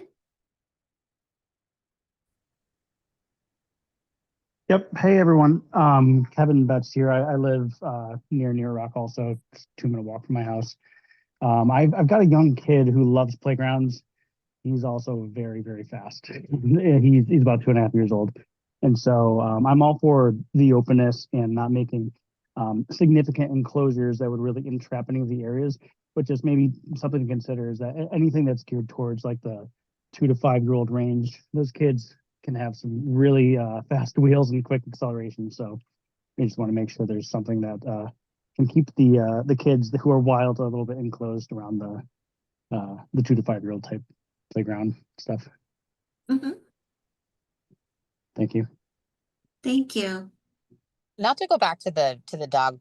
Yep. Hey, everyone. Kevin Betts here. I live near Rock, also 2-minute walk from my house. I've got a young kid who loves playgrounds. He's also very, very fast. He's about 2.5 years old. And so I'm all for the openness and not making significant enclosures that would really entrap any of the areas, but just maybe something to consider is that anything that's geared towards like the 2 to 5-year-old range, those kids can have some really fast wheels and quick acceleration. So we just want to make sure there's something that can keep the kids who are wild a little bit enclosed around the 2 to 5-year-old type playground stuff. Mm-hmm. Thank you. Thank you. Not to go back to the dog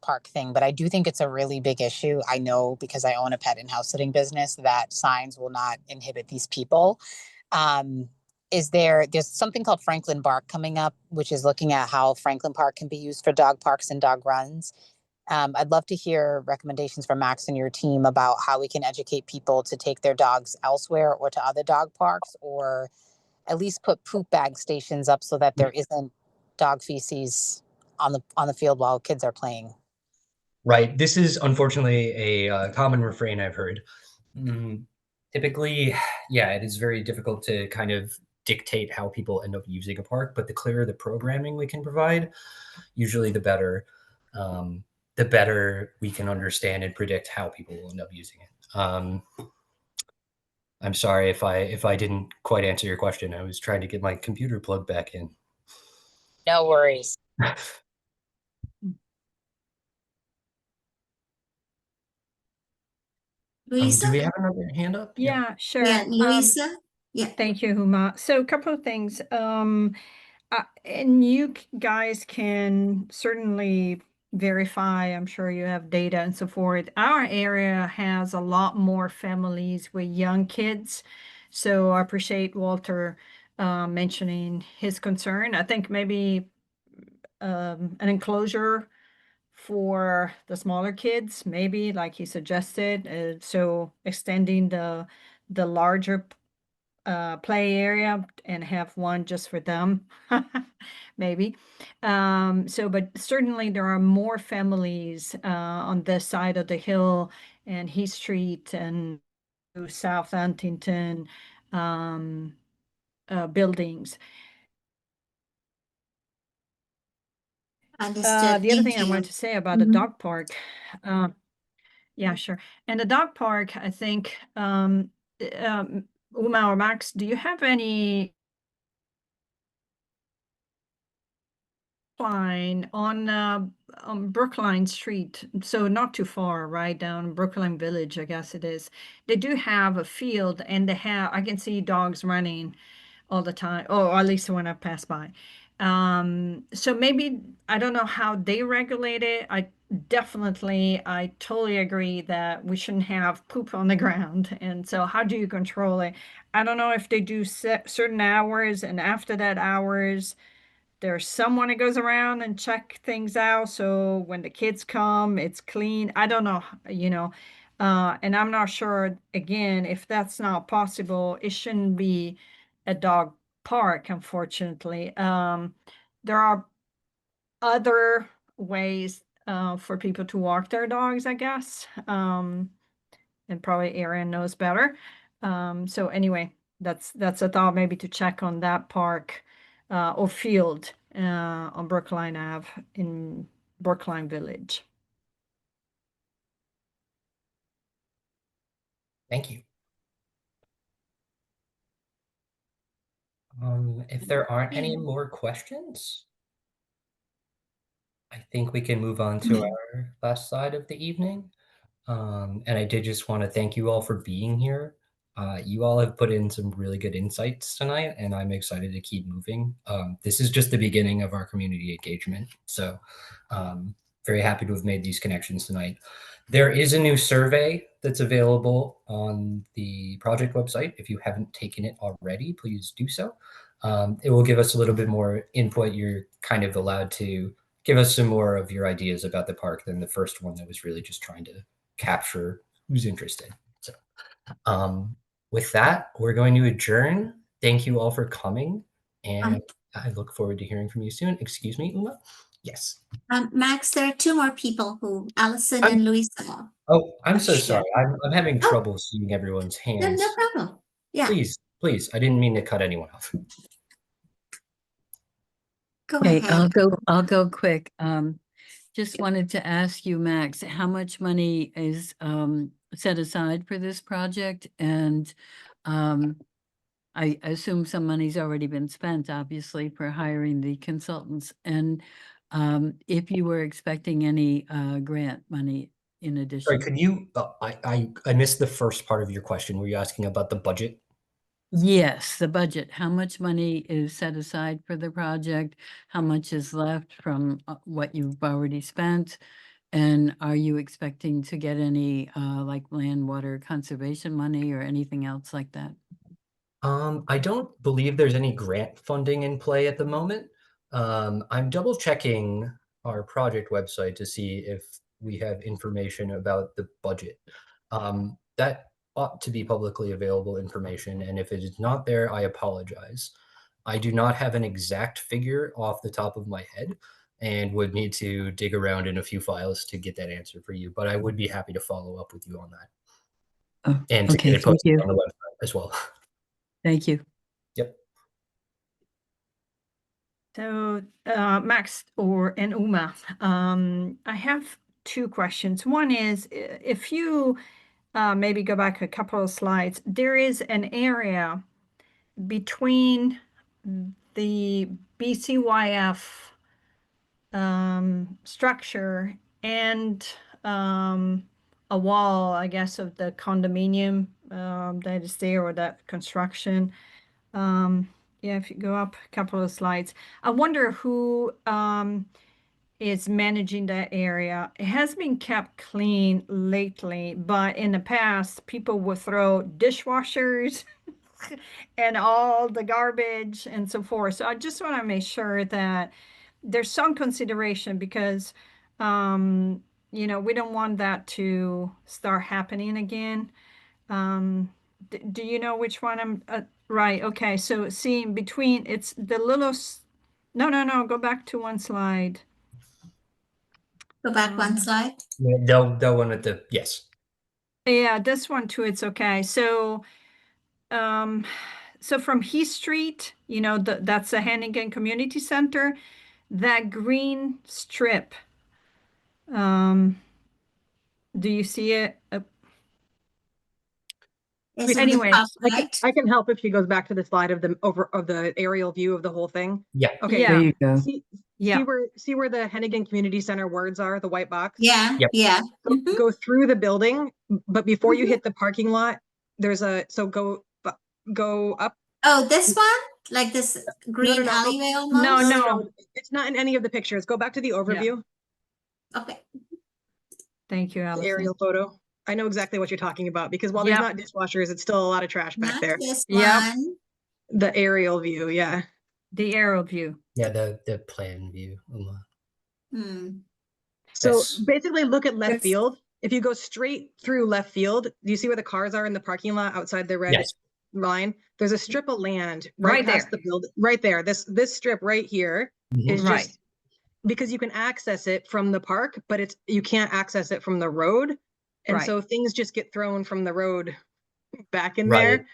park thing, but I do think it's a really big issue. I know because I own a pet and house sitting business that signs will not inhibit these people. There's something called Franklin Park coming up, which is looking at how Franklin Park can be used for dog parks and dog runs. I'd love to hear recommendations from Max and your team about how we can educate people to take their dogs elsewhere or to other dog parks, or at least put poop bag stations up so that there isn't dog feces on the field while kids are playing. Right. This is unfortunately a common refrain I've heard. Typically, yeah, it is very difficult to kind of dictate how people end up using a park, but the clearer the programming we can provide, usually the better. The better we can understand and predict how people will end up using it. I'm sorry if I didn't quite answer your question. I was trying to get my computer plugged back in. No worries. Louisa? Do we have another hand up? Yeah, sure. Yeah, Louisa? Yeah. Thank you, Huma. So a couple of things. And you guys can certainly verify, I'm sure you have data and so forth. Our area has a lot more families with young kids. So I appreciate Walter mentioning his concern. I think maybe an enclosure for the smaller kids, maybe like he suggested. So extending the larger play area and have one just for them, maybe. But certainly there are more families on this side of the hill and Heath Street and South Huntington buildings. Understood. The other Thank thing I wanted you. to say about the dog park, yeah, sure. And the dog park, I think, Uma or Max, do you have any Brookline on Brookline Street, so not too far, right down Brookline Village, I guess it is. They do have a field, and I can see dogs running all the time, or at least when I pass by. So maybe I don't know how they regulate it. I totally agree that we shouldn't have poop on the ground. And so how do you control it? I don't know if they do certain hours, and after that hours, there's someone that goes around and check things out. So when the kids come, it's clean. I don't know, and I'm not sure, again, if that's not possible, it shouldn't be a dog park, unfortunately. There are other ways for people to walk their dogs, I guess. And probably Aaron knows better. So anyway, that's a thought, maybe to check on that park or field on Brookline Ave in Brookline Village. Thank you. If there aren't any more questions, I think we can move on to our last slide of the evening. And I did just want to thank you all for being here. You all have put in some really good insights tonight, and I'm excited to keep moving. This is just the beginning of our community engagement. So very happy to have made these connections tonight. There is a new survey that's available on the project website. If you haven't taken it already, please do so. It will give us a little bit more input. You're kind of allowed to give us some more of your ideas about the park than the first one that was really just trying to capture who's interested. So with that, we're going to adjourn. Thank you all for coming, and I look forward to hearing from you soon. Excuse me, Uma? Yes. Max, there are two more people Allison and Louisa. Oh, I'm so sorry. I'm having trouble seeing everyone's hands. No problem. Yeah. Please. I didn't mean to cut anyone off. Go Okay, ahead. I'll go quick. Just wanted to ask you, Max, how much money is set aside for this project? And I assume some money's already been spent, obviously, for hiring the consultants. And if you were expecting any grant money in Sorry, addition. could you, I missed the first part of your question. Were you asking about the budget? Yes, the budget. How much money is set aside for the project? How much is left from what you've already spent? And are you expecting to get any like land water conservation money or anything else like that? I don't believe there's any grant funding in play at the moment. I'm double checking our project website to see if we have information about the budget. That ought to be publicly available information, and if it is not there, I apologize. I do not have an exact figure off the top of my head and would need to dig around in a few files to get that answer for you, but I would be happy to follow up with you on that. Oh, And to okay, get it thank posted you. on the website as well. Thank you. Yep. So Max and Uma, I have two questions. One is, if you maybe go back a couple of slides, there is an area between the BCYF structure and a wall, I guess, of the condominium that is there, or that construction. Yeah, if you go up a couple of slides, I wonder who is managing that area. It has been kept clean lately, but in the past, people would throw dishwashers and all the garbage and so forth. So I just want to make sure that there's some consideration, because we don't want that to start happening again. Do you know which one I'm right? Okay, so seeing between, it's the little no, go back to one slide. Go back one slide. Yeah, that one at the, yes. Yeah, this one too, it's okay. So so from Heath Street, that's the Hannigan Community Center, that green strip. Do you see it? It's on the Anyways, top right. I can help if she goes back to the slide of the aerial view of the whole thing. Yeah. Okay. Yeah. There you go. Yeah. See where the Hennigan Community Center words are, the white box? Yeah, Yep. yeah. Go through the building, but before you hit the parking lot, there's go up. Oh, this one? Like this green no, alleyway No, almost? no. It's not in any of the pictures. Go back to the overview, Okay. Thank you, the Allison. aerial photo. I know exactly what you're talking about because while there's Yep. not dishwashers, it's still a lot of trash back Not there. this Yep. one. The aerial view, yeah. The aerial view. Yeah, the plan view. Hmm. So Yes. basically look at left That's- field. If you go straight through left field, do you see where the cars are in the parking lot outside the red Yes. line? There's a strip of land Right past there. the building, right there. This strip right here is Right. just because you can access it from the park, but you can't access it from the road. And Right. so things just get thrown from the road back in Right. there.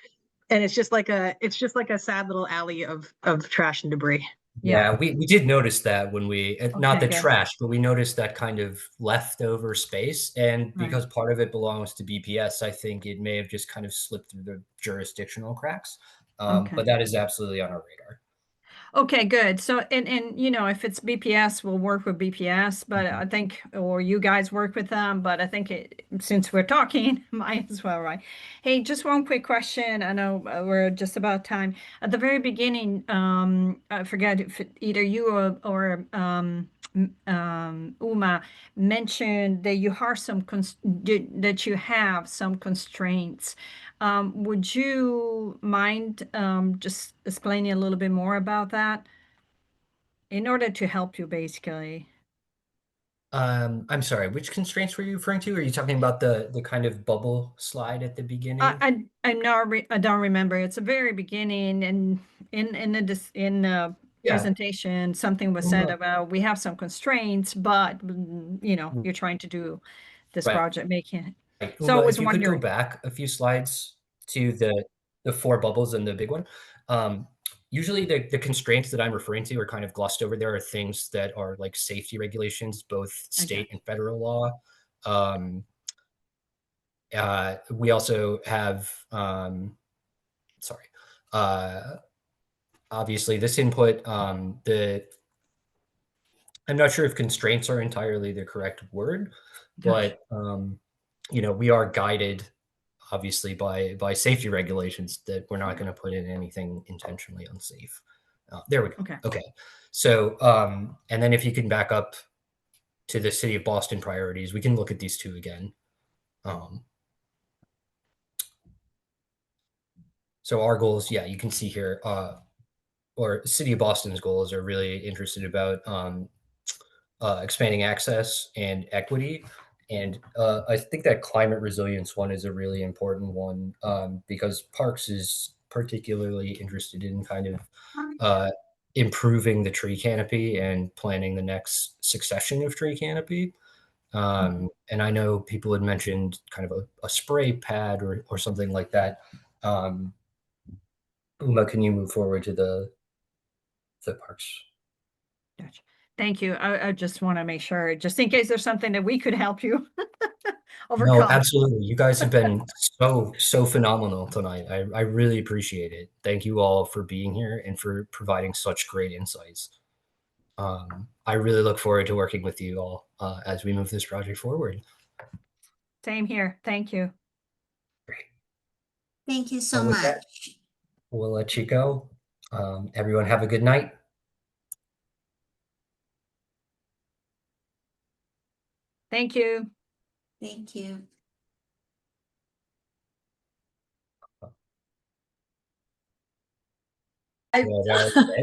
And it's just like a sad little alley of trash and debris. Yeah, we did notice that when we not Okay, the good. trash, but we noticed that kind of leftover space. And Right. because part of it belongs to BPS, I think it may have just kind of slipped through the jurisdictional cracks. Okay. But that is absolutely on our radar. Okay, good. So, and you know, if it's BPS, we'll work with BPS, but I think, or you guys work with them, but I think since we're talking, might as well, right? Hey, just one quick question. I know we're just about time. At the very beginning, I forget if either you or Uma mentioned that you have that you have some constraints. Would you mind just explaining a little bit more about that in order to help you, basically? I'm sorry, which constraints were you referring to? Are you talking about the kind of bubble slide at the beginning? I'm not I don't remember. It's the very beginning, and in the Yeah. presentation, something was said about we have some constraints, but you know, you're trying to do this Right. project, making it. Right. So I Uma, was if you could go wondering. back a few slides to the four bubbles and the big one. Usually the constraints that I'm referring to are kind of glossed over. There are things that are like safety regulations, both state and federal law. We also have, obviously this input, I'm not sure if constraints are entirely the correct word, but you know, we are guided obviously by safety regulations that we're not going to put in anything intentionally unsafe. There we go. Okay. So, and then if you can back up to the city of Boston priorities, we can look at these two again. So our goals, yeah, you can see here, or city of Boston's goals are really interested about expanding access and equity. And I think that climate resilience one is a really important one because Parks is particularly interested in kind of improving the tree canopy and planning the next succession of tree canopy. And I know people had mentioned kind of a spray pad or something like that. Uma, can you move forward to the Parks? Gotcha. Thank you. I just want to make sure, just in case there's something that we could help you overcome. No, absolutely. You guys have been so phenomenal tonight. I really appreciate it. Thank you all for being here and for providing such great insights. I really look forward to working with you all as we move this project forward. Same here. Thank you. Great. Thank you so Well, with much. that, we'll let you go. Everyone have a good night. Thank you. Thank you. Yeah,